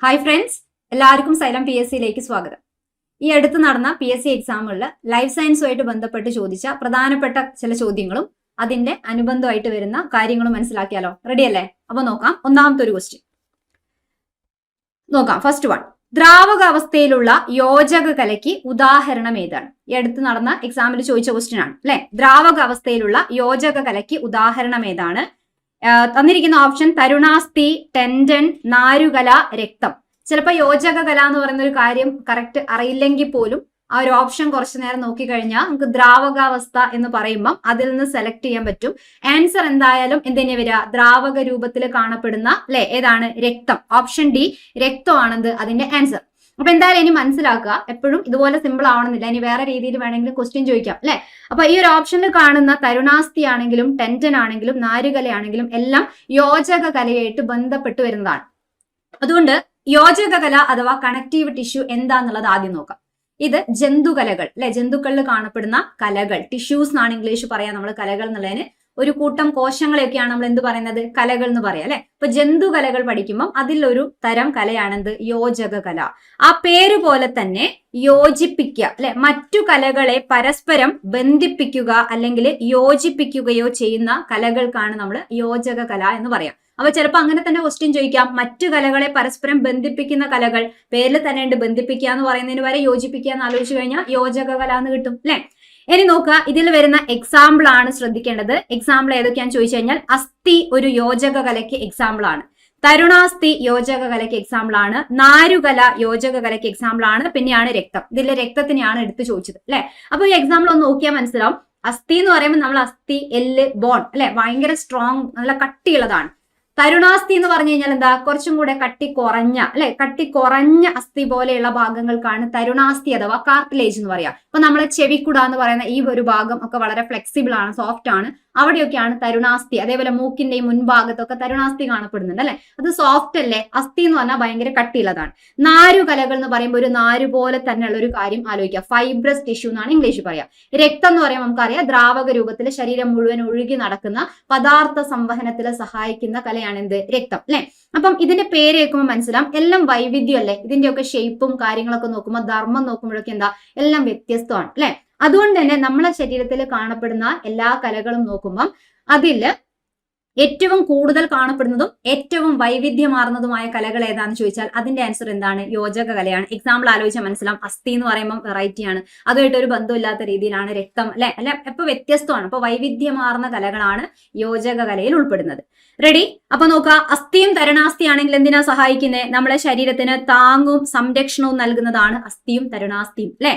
Hi friends, എല്ലാവർക്കും xylem PSCയിലേക്ക് സ്വാഗതം. ഈ അടുത്ത് നടന്ന PSC എക്സാമുകളിൽ ലൈഫ് സയൻസുമായിട്ട് ബന്ധപ്പെട്ട് ചോദിച്ച പ്രധാനപ്പെട്ട ചില ചോദ്യങ്ങളും അതിന്റെ അനുബന്ധമായിട്ട് വരുന്ന കാര്യങ്ങളും മനസ്സിലാക്കിയാലോ? റെഡി അല്ലേ? അപ്പൊ നോക്കാം. ഒന്നാമത്തെ ഒരു ക്വസ്റ്റ്യൻ നോക്കാം. ഫസ്റ്റ് വൺ, ദ്രാവകാവസ്ഥയിലുള്ള യോജക കലയ്ക്ക് ഉദാഹരണം ഏതാണ്? ഈ അടുത്ത് നടന്ന എക്സാമിൽ ചോദിച്ച ക്വസ്റ്റ്യൻ ആണ് അല്ലെ. ദ്രാവകാവസ്ഥയിലുള്ള യോജക കലയ്ക്ക് ഉദാഹരണം ഏതാണ്? തന്നിരിക്കുന്ന ഓപ്ഷൻ തരുണാസ്ഥി, ടെൻഡൻ, നാരുകല, രക്തം. ചിലപ്പോൾ യോജക കല എന്ന് പറയുന്ന ഒരു കാര്യം കറക്റ്റ് അറിയില്ലെങ്കിൽ പോലും ആ ഒരു ഓപ്ഷൻ കുറച്ചു നേരം നോക്കിക്കഴിഞ്ഞാൽ നമുക്ക് ദ്രാവകാവസ്ഥ എന്ന് പറയുമ്പോൾ അതിൽ നിന്ന് സെലക്ട് ചെയ്യാൻ പറ്റും. ആൻസർ എന്തായാലും എന്തിനാ വരിക? ദ്രാവക രൂപത്തിൽ കാണപ്പെടുന്ന അല്ലെ ഏതാണ്? രക്തം. ഓപ്ഷൻ ഡി രക്തമാണെന്ത് അതിന്റെ ആൻസർ. അപ്പൊ എന്തായാലും ഇനി മനസ്സിലാക്കുക, എപ്പോഴും ഇതുപോലെ സിമ്പിൾ ആവണമെന്നില്ല. ഇനി വേറെ രീതിയിൽ വേണമെങ്കിൽ ക്വസ്റ്റ്യൻ ചോദിക്കാം അല്ലെ. അപ്പൊ ഈ ഒരു ഓപ്ഷനിൽ കാണുന്ന തരുണാസ്ഥി ആണെങ്കിലും ടെൻഡൻ ആണെങ്കിലും നാരുകലയാണെങ്കിലും എല്ലാം യോജക കലയായിട്ട് ബന്ധപ്പെട്ട് വരുന്നതാണ്. അതുകൊണ്ട് യോജക കല അഥവാ കണക്റ്റീവ് ടിഷ്യൂ എന്താന്നുള്ളത് ആദ്യം നോക്കാം. ഇത് ജന്തുകലകൾ അല്ലെ, ജന്തുക്കളിൽ കാണപ്പെടുന്ന കലകൾ, ടിഷ്യൂസ് എന്നാണ് ഇംഗ്ലീഷ് പറയാം നമ്മൾ. കലകൾ എന്നുള്ളതിന് ഒരു കൂട്ടം കോശങ്ങളെയൊക്കെയാണ് നമ്മൾ എന്ത് പറയുന്നത്? കലകൾ എന്ന് പറയാം അല്ലെ. ഇപ്പൊ ജന്തുകലകൾ പഠിക്കുമ്പോൾ അതിലൊരു തരം കലയാണെന്ത്? യോജക കല. ആ പേര് പോലെ തന്നെ യോജിപ്പിക്കുക അല്ലെ, മറ്റു കലകളെ പരസ്പരം ബന്ധിപ്പിക്കുക അല്ലെങ്കിൽ യോജിപ്പിക്കുകയോ ചെയ്യുന്ന കലകൾക്കാണ് നമ്മൾ യോജക കല എന്ന് പറയാം. അപ്പൊ ചിലപ്പോൾ അങ്ങനെ തന്നെ ക്വസ്റ്റ്യൻ ചോദിക്കാം, മറ്റു കലകളെ പരസ്പരം ബന്ധിപ്പിക്കുന്ന കലകൾ. പേരിൽ തന്നെ ഉണ്ട് ബന്ധിപ്പിക്കുക എന്ന് പറയുന്നതിന് വരെ യോജിപ്പിക്കുക എന്ന് ആലോചിച്ച് കഴിഞ്ഞാൽ യോജക കല എന്ന് കിട്ടും അല്ലെ. ഇനി നോക്കുക, ഇതിൽ വരുന്ന എക്സാമ്പിൾ ആണ് ശ്രദ്ധിക്കേണ്ടത്. എക്സാമ്പിൾ ഏതൊക്കെയാന്ന് ചോദിച്ചു കഴിഞ്ഞാൽ അസ്ഥി ഒരു യോജക കലയ്ക്ക് എക്സാമ്പിൾ ആണ്, തരുണാസ്ഥി യോജക കലയ്ക്ക് എക്സാമ്പിൾ ആണ്, നാരുകല യോജക കലയ്ക്ക് എക്സാമ്പിൾ ആണ്, പിന്നെയാണ് രക്തം. ഇതിലെ രക്തത്തിനെയാണ് എടുത്ത് ചോദിച്ചത് അല്ലെ. അപ്പൊ ഈ എക്സാമ്പിൾ ഒന്ന് നോക്കിയാൽ മനസ്സിലാവും. അസ്ഥി എന്ന് പറയുമ്പോൾ നമ്മൾ അസ്ഥി, എല്ല്, ബോൺ അല്ലെ, ഭയങ്കര സ്ട്രോങ്, നല്ല കട്ടിയുള്ളതാണ്. തരുണാസ്ഥി എന്ന് പറഞ്ഞു കഴിഞ്ഞാൽ എന്താ? കുറച്ചും കൂടെ കട്ടി കുറഞ്ഞ അല്ലെ, കട്ടി കുറഞ്ഞ അസ്ഥി പോലെയുള്ള ഭാഗങ്ങൾക്കാണ് തരുണാസ്ഥി അഥവാ കാർട്ടിലേജ് എന്ന് പറയാം. അപ്പൊ നമ്മളെ ചെവിക്കുട എന്ന് പറയുന്ന ഈ ഒരു ഭാഗം ഒക്കെ വളരെ ഫ്ലെക്സിബിൾ ആണ്, സോഫ്റ്റ് ആണ്. അവിടെയൊക്കെയാണ് തരുണാസ്ഥി. അതേപോലെ മൂക്കിന്റെയും മുൻഭാഗത്തൊക്കെ തരുണാസ്ഥി കാണപ്പെടുന്നുണ്ട് അല്ലെ. അത് സോഫ്റ്റ് അല്ലേ. അസ്ഥി എന്ന് പറഞ്ഞാൽ ഭയങ്കര കട്ടിയുള്ളതാണ്. നാരുകലകൾ എന്ന് പറയുമ്പോൾ ഒരു നാരു പോലെ തന്നെയുള്ള ഒരു കാര്യം ആലോചിക്കുക, ഫൈബ്രസ് ടിഷ്യൂ എന്നാണ് ഇംഗ്ലീഷ് പറയാം. രക്തം എന്ന് പറയുമ്പോൾ നമുക്കറിയാം ദ്രാവക രൂപത്തിൽ ശരീരം മുഴുവൻ ഒഴുകി നടക്കുന്ന പദാർത്ഥ സംവഹനത്തിൽ സഹായിക്കുന്ന കലയാണ് എന്ത്? രക്തം അല്ലെ. അപ്പം ഇതിന്റെ പേര് കേൾക്കുമ്പോൾ മനസ്സിലാവും എല്ലാം വൈവിധ്യം അല്ലേ. ഇതിന്റെയൊക്കെ ഷേപ്പും കാര്യങ്ങളൊക്കെ നോക്കുമ്പോൾ, ധർമ്മം നോക്കുമ്പോഴൊക്കെ എന്താ, എല്ലാം വ്യത്യസ്തമാണ് അല്ലെ. അതുകൊണ്ട് തന്നെ നമ്മളെ ശരീരത്തിൽ കാണപ്പെടുന്ന എല്ലാ കലകളും നോക്കുമ്പം അതില് ഏറ്റവും കൂടുതൽ കാണപ്പെടുന്നതും ഏറ്റവും വൈവിധ്യമാർന്നതുമായ കലകൾ ഏതാണെന്ന് ചോദിച്ചാൽ അതിന്റെ ആൻസർ എന്താണ്? യോജക കലയാണ്. എക്സാമ്പിൾ ആലോചിച്ചാൽ മനസ്സിലാവും. അസ്ഥി എന്ന് പറയുമ്പോൾ വെറൈറ്റിയാണ്, അതുമായിട്ട് ഒരു ബന്ധമില്ലാത്ത രീതിയിലാണ്. രക്തം അല്ലെ, അല്ല ഇപ്പൊ വ്യത്യസ്തമാണ്. അപ്പൊ വൈവിധ്യമാർന്ന കലകളാണ് യോജക കലയിൽ ഉൾപ്പെടുന്നത്. റെഡി? അപ്പൊ നോക്കുക, അസ്ഥിയും തരുണാസ്ഥി ആണെങ്കിൽ എന്തിനാ സഹായിക്കുന്നത്? നമ്മളെ ശരീരത്തിന് താങ്ങും സംരക്ഷണവും നൽകുന്നതാണ് അസ്ഥിയും തരുണാസ്ഥിയും അല്ലെ.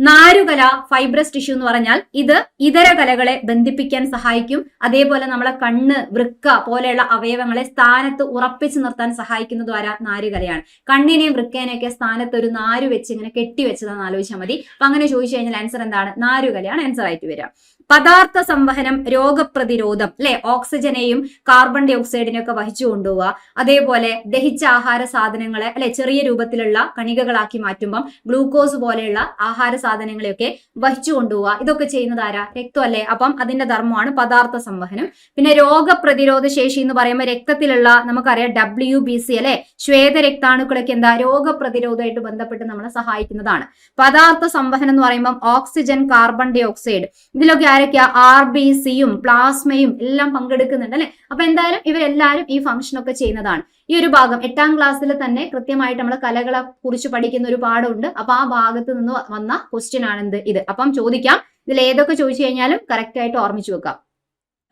നാരുകല ഫൈബ്രസ് ടിഷ്യൂ എന്ന് പറഞ്ഞാൽ ഇത് ഇതര കലകളെ ബന്ധിപ്പിക്കാൻ സഹായിക്കും. അതേപോലെ നമ്മളെ കണ്ണ്, വൃക്ക പോലെയുള്ള അവയവങ്ങളെ സ്ഥാനത്ത് ഉറപ്പിച്ചു നിർത്താൻ സഹായിക്കുന്നത് ആരാ? നാരുകലയാണ്. കണ്ണിനെയും വൃക്കേനെയൊക്കെ സ്ഥാനത്ത് ഒരു നാരു വെച്ച് ഇങ്ങനെ കെട്ടിവെച്ചതെന്ന് ആലോചിച്ചാൽ മതി. അപ്പൊ അങ്ങനെ ചോദിച്ചു കഴിഞ്ഞാൽ ആൻസർ എന്താണ്? നാരുകലയാണ് ആൻസർ ആയിട്ട് വരിക. പദാർത്ഥ സംവഹനം, രോഗപ്രതിരോധം അല്ലെ, ഓക്സിജനെയും കാർബൺ ഡൈ ഓക്സൈഡിനെയും ഒക്കെ വഹിച്ചു കൊണ്ടുപോവുക. അതേപോലെ ദഹിച്ച ആഹാര സാധനങ്ങളെ അല്ലെ ചെറിയ രൂപത്തിലുള്ള കണികകളാക്കി മാറ്റുമ്പം ഗ്ലൂക്കോസ് പോലെയുള്ള ആഹാര സാധനങ്ങളെയൊക്കെ വഹിച്ചു കൊണ്ടുപോവുക. ഇതൊക്കെ ചെയ്യുന്നത് ആരാ? രക്തം അല്ലെ. അപ്പം അതിന്റെ ധർമ്മമാണ് പദാർത്ഥ സംവഹനം. പിന്നെ രോഗപ്രതിരോധ ശേഷി എന്ന് പറയുമ്പോൾ രക്തത്തിലുള്ള നമുക്കറിയാം WBC അല്ലെ, ശ്വേത രക്താണുക്കളൊക്കെ എന്താ? രോഗപ്രതിരോധമായിട്ട് ബന്ധപ്പെട്ട് നമ്മളെ സഹായിക്കുന്നതാണ്. പദാർത്ഥ സംവഹനം എന്ന് പറയുമ്പോൾ ഓക്സിജൻ, കാർബൺ ഡൈ ഓക്സൈഡ്, ഇതിലൊക്കെ ആരൊക്കെയാ? RBCയും പ്ലാസ്മയും എല്ലാം പങ്കെടുക്കുന്നുണ്ട് അല്ലെ. അപ്പൊ എന്തായാലും ഇവരെല്ലാരും ഈ ഫംഗ്ഷൻ ഒക്കെ ചെയ്യുന്നതാണ്. ഈ ഒരു ഭാഗം 8ാം ക്ലാസ്സിൽ തന്നെ കൃത്യമായിട്ട് നമ്മൾ കലകളെ കുറിച്ച് പഠിക്കുന്ന ഒരു പാഠമുണ്ട്. അപ്പൊ ആ ഭാഗത്ത് നിന്ന് വന്ന ക്വസ്റ്റ്യൻ ആണ് ഇത്. അപ്പം ചോദിക്കാം, ഇതിൽ ഏതൊക്കെ ചോദിച്ചു കഴിഞ്ഞാലും കറക്റ്റ് ആയിട്ട് ഓർമ്മിച്ചു വെക്കാം.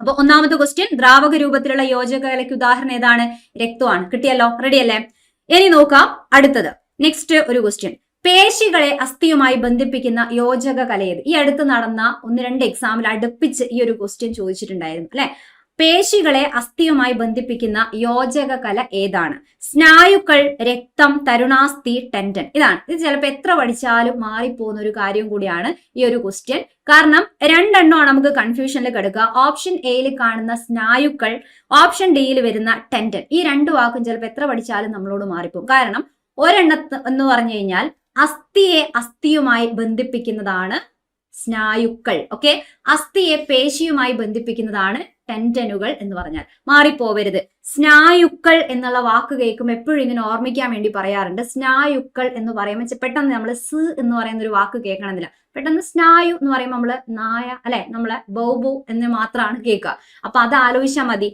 അപ്പൊ ഒന്നാമത്തെ ക്വസ്റ്റ്യൻ, ദ്രാവക രൂപത്തിലുള്ള യോജക കലയ്ക്ക് ഉദാഹരണം ഏതാണ്? രക്തമാണ്. കിട്ടിയല്ലോ. റെഡി അല്ലേ? ഇനി നോക്കാം അടുത്തത്. നെക്സ്റ്റ് ഒരു ക്വസ്റ്റ്യൻ, പേശികളെ അസ്ഥിയുമായി ബന്ധിപ്പിക്കുന്ന യോജക കല ഏത്? ഈ അടുത്ത് നടന്ന 1-2 എക്സാമിൽ അടുപ്പിച്ച് ഈ ഒരു ക്വസ്റ്റ്യൻ ചോദിച്ചിട്ടുണ്ടായിരുന്നു അല്ലെ. പേശികളെ അസ്ഥിയുമായി ബന്ധിപ്പിക്കുന്ന യോജക കല ഏതാണ്? സ്നായുക്കൾ, രക്തം, തരുണാസ്ഥി, ടെൻഡൻ. ഇതാണ്. ഇത് ചിലപ്പോൾ എത്ര പഠിച്ചാലും മാറിപ്പോകുന്ന ഒരു കാര്യം കൂടിയാണ് ഈ ഒരു ക്വസ്റ്റ്യൻ. കാരണം 2 എണ്ണമാണ് നമുക്ക് കൺഫ്യൂഷനിൽ കിടക്കുക. ഓപ്ഷൻ എയിൽ കാണുന്ന സ്നായുക്കൾ, ഓപ്ഷൻ ഡിയിൽ വരുന്ന ടെൻഡൻ. ഈ 2 വാക്കും ചിലപ്പോൾ എത്ര പഠിച്ചാലും നമ്മളോട് മാറിപ്പോകും. കാരണം ഒരെണ്ണത്ത് എന്ന് പറഞ്ഞു കഴിഞ്ഞാൽ അസ്ഥിയെ അസ്ഥിയുമായി ബന്ധിപ്പിക്കുന്നതാണ് സ്നായുക്കൾ. ഓക്കെ, അസ്ഥിയെ പേശിയുമായി ബന്ധിപ്പിക്കുന്നതാണ് ടെൻഡനുകൾ എന്ന് പറഞ്ഞാൽ. മാറിപ്പോവരുത്. സ്നായുക്കൾ എന്നുള്ള വാക്ക് കേൾക്കുമ്പോൾ എപ്പോഴും ഇങ്ങനെ ഓർമ്മിക്കാൻ വേണ്ടി പറയാറുണ്ട്. സ്നായുക്കൾ എന്ന് പറയുമ്പോൾ പെട്ടെന്ന് നമ്മൾ സ് എന്ന് പറയുന്ന ഒരു വാക്ക് കേൾക്കണമെന്നില്ല. പെട്ടെന്ന് സ്നായു എന്ന് പറയുമ്പോൾ നമ്മള് നായ അല്ലെ, നമ്മളെ ബൗബു എന്ന് മാത്രമാണ് കേൾക്കുക. അപ്പൊ അത് ആലോചിച്ചാൽ മതി.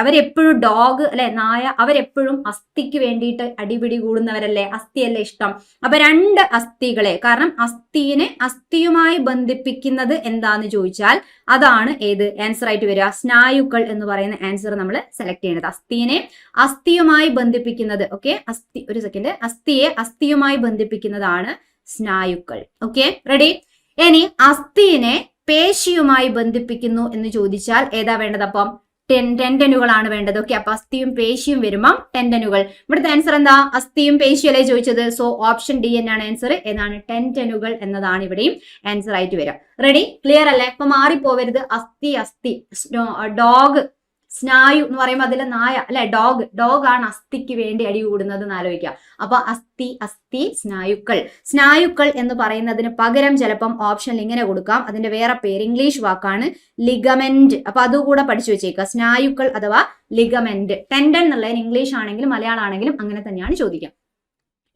അവരെപ്പോഴും ഡോഗ് അല്ലെ, നായ, അവരെപ്പോഴും അസ്ഥിക്ക് വേണ്ടിയിട്ട് അടിപിടി കൂടുന്നവരല്ലേ, അസ്ഥിയല്ലേ ഇഷ്ടം. അപ്പൊ രണ്ട് അസ്ഥികളെ, കാരണം അസ്ഥിയുമായി ബന്ധിപ്പിക്കുന്നത് എന്താന്ന് ചോദിച്ചാൽ അതാണ് ഏത് ആൻസർ ആയിട്ട് വരിക? സ്നായുക്കൾ എന്ന് പറയുന്ന ആൻസർ നമ്മൾ സെലക്ട് ചെയ്യേണ്ടത്. അസ്ഥിയുമായി ബന്ധിപ്പിക്കുന്നത്. ഓക്കെ, ഒരു സെക്കൻഡ്. അസ്ഥിയുമായി ബന്ധിപ്പിക്കുന്നതാണ് സ്നായുക്കൾ. Okay, ready? ഇനി അസ്ഥിനെ പേശിയുമായി ബന്ധിപ്പിക്കുന്നു എന്ന് ചോദിച്ചാൽ ഏതാ വേണ്ടത്? അപ്പം ടെൻഡനുകളാണ് വേണ്ടത്. ഓക്കെ, അപ്പൊ അസ്ഥിയും പേശിയും വരുമ്പം ടെൻഡനുകൾ. ഇവിടുത്തെ ആൻസർ എന്താ? അസ്ഥിയും പേശിയല്ലേ ചോദിച്ചത്. സോ ഓപ്ഷൻ ഡി എന്നാണ് ആൻസർ. ഏതാണ്? ടെൻഡനുകൾ എന്നതാണ് ഇവിടെയും ആൻസർ ആയിട്ട് വരിക. റെഡി? ക്ലിയർ അല്ലേ? ഇപ്പൊ മാറിപ്പോവരുത്. അസ്ഥി, ഡോഗ്, സ്നായു എന്ന് പറയുമ്പോൾ അതിലെ നായ അല്ലെ, ഡോഗ് ആണ് അസ്ഥിക്ക് വേണ്ടി അടി കൂടുന്നത് എന്ന് ആലോചിക്കുക. അപ്പൊ അസ്ഥി സ്നായുക്കൾ എന്ന് പറയുന്നതിന് പകരം ചിലപ്പം ഓപ്ഷനിൽ ഇങ്ങനെ കൊടുക്കാം. അതിന്റെ വേറെ പേര് ഇംഗ്ലീഷ് വാക്കാണ് ലിഗമെന്റ്. അപ്പൊ അതുകൂടെ പഠിച്ചു വെച്ചേക്കുക. സ്നായുക്കൾ അഥവാ ലിഗമെന്റ്. ടെൻഡൻ എന്നുള്ളതിന് ഇംഗ്ലീഷ് ആണെങ്കിലും മലയാളം ആണെങ്കിലും അങ്ങനെ തന്നെയാണ് ചോദിക്കുക.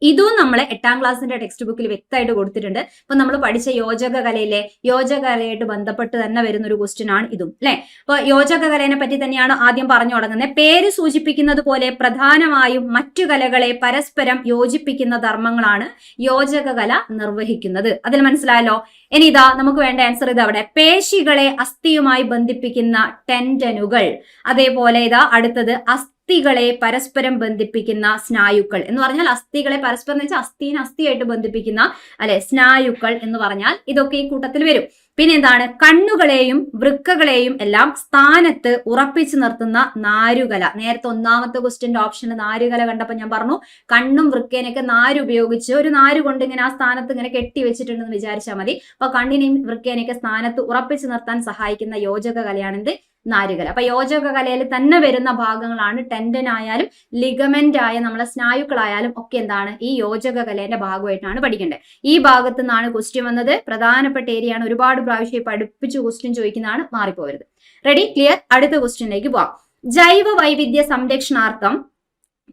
ഇതും നമ്മളെ 8ാം ക്ലാസ്സിന്റെ ടെക്സ്റ്റ് ബുക്കിൽ വ്യക്തമായിട്ട് കൊടുത്തിട്ടുണ്ട്. ഇപ്പൊ നമ്മൾ പഠിച്ച യോജകകലയായിട്ട് ബന്ധപ്പെട്ട് തന്നെ വരുന്ന ഒരു ക്വസ്റ്റ്യൻ ആണ് ഇതും അല്ലെ. അപ്പൊ യോജകകലയെ പറ്റി തന്നെയാണ് ആദ്യം പറഞ്ഞു തുടങ്ങുന്നത്. പേര് സൂചിപ്പിക്കുന്നത് പോലെ പ്രധാനമായും മറ്റു കലകളെ പരസ്പരം യോജിപ്പിക്കുന്ന ധർമ്മങ്ങളാണ് യോജകകല നിർവഹിക്കുന്നത്. അതിൽ മനസ്സിലായല്ലോ. ഇനി ഇതാ നമുക്ക് വേണ്ട ആൻസർ ഇത് അവിടെ. പേശികളെ അസ്ഥിയുമായി ബന്ധിപ്പിക്കുന്ന ടെൻഡനുകൾ. അതേപോലെ ഇതാ അടുത്തത് അസ്ഥികളെ പരസ്പരം ബന്ധിപ്പിക്കുന്ന സ്നായുക്കൾ എന്ന് പറഞ്ഞാൽ അസ്ഥികളെ പരസ്പരം എന്ന് വെച്ചാൽ അസ്ഥിയായിട്ട് ബന്ധിപ്പിക്കുന്ന അല്ലെ സ്നായുക്കൾ എന്ന് പറഞ്ഞാൽ ഇതൊക്കെ ഈ കൂട്ടത്തിൽ വരും. പിന്നെ എന്താണ്? കണ്ണുകളെയും വൃക്കകളെയും എല്ലാം സ്ഥാനത്ത് ഉറപ്പിച്ചു നിർത്തുന്ന നാരുകല. നേരത്തെ ഒന്നാമത്തെ ക്വസ്റ്റ്യന്റെ ഓപ്ഷന് നാരുകല കണ്ടപ്പോൾ ഞാൻ പറഞ്ഞു കണ്ണും വൃക്കേനൊക്കെ നാര് ഉപയോഗിച്ച് ഒരു നാര് കൊണ്ട് ഇങ്ങനെ ആ സ്ഥാനത്ത് ഇങ്ങനെ കെട്ടി വെച്ചിട്ടുണ്ടെന്ന് വിചാരിച്ചാൽ മതി. അപ്പൊ കണ്ണിനെയും വൃക്കേനൊക്കെ സ്ഥാനത്ത് ഉറപ്പിച്ചു നിർത്താൻ സഹായിക്കുന്ന യോജക കലയാണെന്ത്? നാരുകല. അപ്പൊ യോജക കലയിൽ തന്നെ വരുന്ന ഭാഗങ്ങളാണ് ടെൻഡൻ ആയാലും ലിഗമെന്റ് ആയ നമ്മളെ സ്നായുക്കളായാലും ഒക്കെ എന്താണ്? ഈ യോജക കലയുടെ ഭാഗമായിട്ടാണ് പഠിക്കേണ്ടത്. ഈ ഭാഗത്തു നിന്നാണ് ക്വസ്റ്റ്യൻ വന്നത്. പ്രധാനപ്പെട്ട ഏരിയയാണ്. ഒരുപാട് പ്രാവശ്യം പഠിപ്പിച്ച് ക്വസ്റ്റ്യൻ ചോദിക്കുന്നതാണ്. മാറിപ്പോകരുത്. റെഡി? ക്ലിയർ? അടുത്ത ക്വസ്റ്റ്യനിലേക്ക് പോവാം. ജൈവ വൈവിധ്യ സംരക്ഷണാർത്ഥം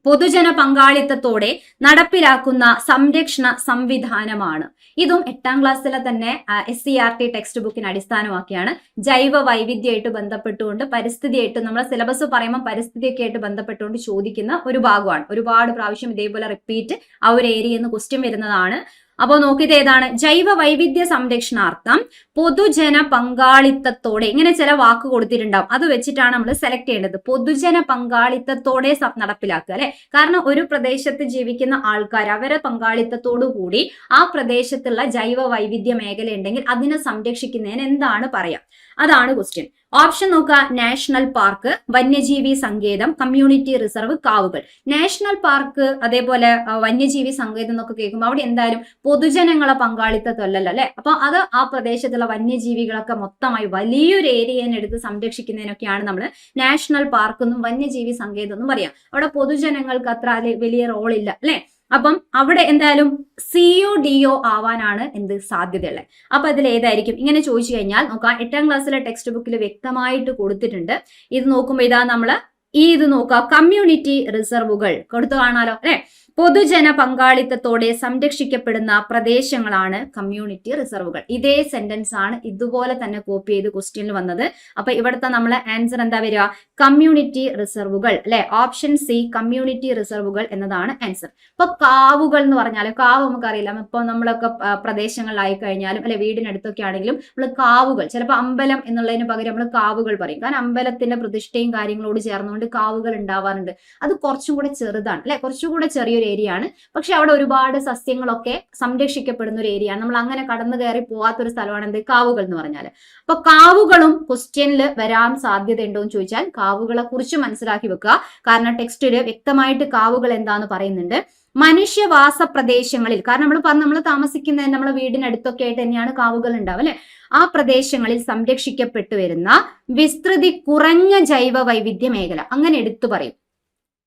പൊതുജന പങ്കാളിത്തത്തോടെ നടപ്പിലാക്കുന്ന സംരക്ഷണ സംവിധാനമാണ്. ഇതും 8ാം ക്ലാസ്സിലെ തന്നെ SCERT ടെക്സ്റ്റ് ബുക്കിന് അടിസ്ഥാനമാക്കിയാണ്. ജൈവ വൈവിധ്യമായിട്ട് ബന്ധപ്പെട്ടുകൊണ്ട് പരിസ്ഥിതിയായിട്ട് നമ്മളെ സിലബസ് പറയുമ്പോൾ പരിസ്ഥിതിയൊക്കെ ആയിട്ട് ബന്ധപ്പെട്ടുകൊണ്ട് ചോദിക്കുന്ന ഒരു ഭാഗമാണ്. ഒരുപാട് പ്രാവശ്യം ഇതേപോലെ റിപ്പീറ്റ് ആ ഒരു ഏരിയയിൽ നിന്ന് ക്വസ്റ്റ്യൻ വരുന്നതാണ്. അപ്പോൾ നോക്കിയത് ഏതാണ്? ജൈവ വൈവിധ്യ സംരക്ഷണാർത്ഥം പൊതുജന പങ്കാളിത്തത്തോടെ. ഇങ്ങനെ ചില വാക്ക് കൊടുത്തിട്ടുണ്ടാവും. അത് വെച്ചിട്ടാണ് നമ്മൾ സെലക്ട് ചെയ്യേണ്ടത്. പൊതുജന പങ്കാളിത്തത്തോടെ നടപ്പിലാക്കുക അല്ലെ. കാരണം ഒരു പ്രദേശത്ത് ജീവിക്കുന്ന ആൾക്കാർ അവരെ പങ്കാളിത്തത്തോടു കൂടി ആ പ്രദേശത്തുള്ള ജൈവ വൈവിധ്യ മേഖല ഉണ്ടെങ്കിൽ അതിനെ സംരക്ഷിക്കുന്നതിന് എന്താണ് പറയാം? അതാണ് ക്വസ്റ്റ്യൻ. ഓപ്ഷൻ നോക്കുക. നാഷണൽ പാർക്ക്, വന്യജീവി സങ്കേതം, കമ്മ്യൂണിറ്റി റിസർവ്, കാവുകൾ. നാഷണൽ പാർക്ക് അതേപോലെ വന്യജീവി സങ്കേതം എന്നൊക്കെ കേൾക്കുമ്പോൾ അവിടെ എന്തായാലും പൊതുജനങ്ങളെ പങ്കാളിത്തമല്ലല്ലോ അല്ലെ. അപ്പൊ അത് ആ പ്രദേശത്തുള്ള വന്യജീവികളൊക്കെ മൊത്തമായി വലിയൊരു ഏരിയനെ എടുത്ത് സംരക്ഷിക്കുന്നതിനൊക്കെയാണ് നമ്മൾ നാഷണൽ പാർക്ക് എന്നും വന്യജീവി സങ്കേതം എന്നും പറയാം. അവിടെ പൊതുജനങ്ങൾക്ക് അത്ര വലിയ റോളില്ല അല്ലെ. അപ്പം അവിടെ എന്തായാലും CODO ആവാനാണ് സാധ്യതയുള്ളത്. അപ്പൊ അതിൽ ഏതായിരിക്കും? ഇങ്ങനെ ചോദിച്ചു കഴിഞ്ഞാൽ നോക്കാം. 8ാം ക്ലാസ്സിലെ ടെക്സ്റ്റ് ബുക്കിൽ വ്യക്തമായിട്ട് കൊടുത്തിട്ടുണ്ട്. ഇത് നോക്കുമ്പോൾ ഇതാ നമ്മള് ഇത് നോക്കുക. കമ്മ്യൂണിറ്റി റിസർവുകൾ കൊടുത്തു കാണാലോ അല്ലെ. പൊതുജന പങ്കാളിത്തത്തോടെ സംരക്ഷിക്കപ്പെടുന്ന പ്രദേശങ്ങളാണ് കമ്മ്യൂണിറ്റി റിസർവുകൾ. ഇതേ സെന്റൻസ് ആണ് ഇതുപോലെ തന്നെ കോപ്പി ചെയ്ത് ക്വസ്റ്റ്യനിൽ വന്നത്. അപ്പൊ ഇവിടുത്തെ നമ്മളെ ആൻസർ എന്താ വരിക? കമ്മ്യൂണിറ്റി റിസർവുകൾ അല്ലെ. ഓപ്ഷൻ സി കമ്മ്യൂണിറ്റി റിസർവുകൾ എന്നതാണ് ആൻസർ. ഇപ്പൊ കാവുകൾ എന്ന് പറഞ്ഞാൽ കാവ് നമുക്കറിയില്ല. ഇപ്പൊ നമ്മളൊക്കെ പ്രദേശങ്ങളിലായി കഴിഞ്ഞാലും അല്ലെ വീടിനടുത്തൊക്കെ ആണെങ്കിലും നമ്മൾ കാവുകൾ, ചിലപ്പോൾ അമ്പലം എന്നുള്ളതിന് പകരം നമ്മൾ കാവുകൾ പറയും. കാരണം അമ്പലത്തിന്റെ പ്രതിഷ്ഠയും കാര്യങ്ങളോട് ചേർന്നുകൊണ്ട് കാവുകൾ ഉണ്ടാവാറുണ്ട്. അത് കുറച്ചും കൂടെ ചെറുതാണ് അല്ലെ, കുറച്ചുകൂടെ ചെറിയൊരു ഏരിയ ആണ്. പക്ഷെ അവിടെ ഒരുപാട് സസ്യങ്ങളൊക്കെ സംരക്ഷിക്കപ്പെടുന്ന ഒരു ഏരിയ ആണ്. നമ്മൾ അങ്ങനെ കടന്നു കയറി പോവാത്തൊരു സ്ഥലമാണ് കാവുകൾ എന്ന് പറഞ്ഞാൽ. അപ്പൊ കാവുകളും ക്വസ്റ്റ്യനിൽ വരാൻ സാധ്യത ഉണ്ടോ എന്ന് ചോദിച്ചാൽ കാവുകളെ കുറിച്ച് മനസ്സിലാക്കി വെക്കുക. കാരണം ടെക്സ്റ്റില് വ്യക്തമായിട്ട് കാവുകൾ എന്താന്ന് പറയുന്നുണ്ട്. മനുഷ്യവാസ പ്രദേശങ്ങളിൽ, കാരണം നമ്മൾ താമസിക്കുന്ന നമ്മളെ വീടിനടുത്തൊക്കെ ആയിട്ട് തന്നെയാണ് കാവുകൾ ഉണ്ടാവും അല്ലെ. ആ പ്രദേശങ്ങളിൽ സംരക്ഷിക്കപ്പെട്ടു വരുന്ന വിസ്തൃതി കുറഞ്ഞ ജൈവ വൈവിധ്യ മേഖല അങ്ങനെ എടുത്തു പറയും.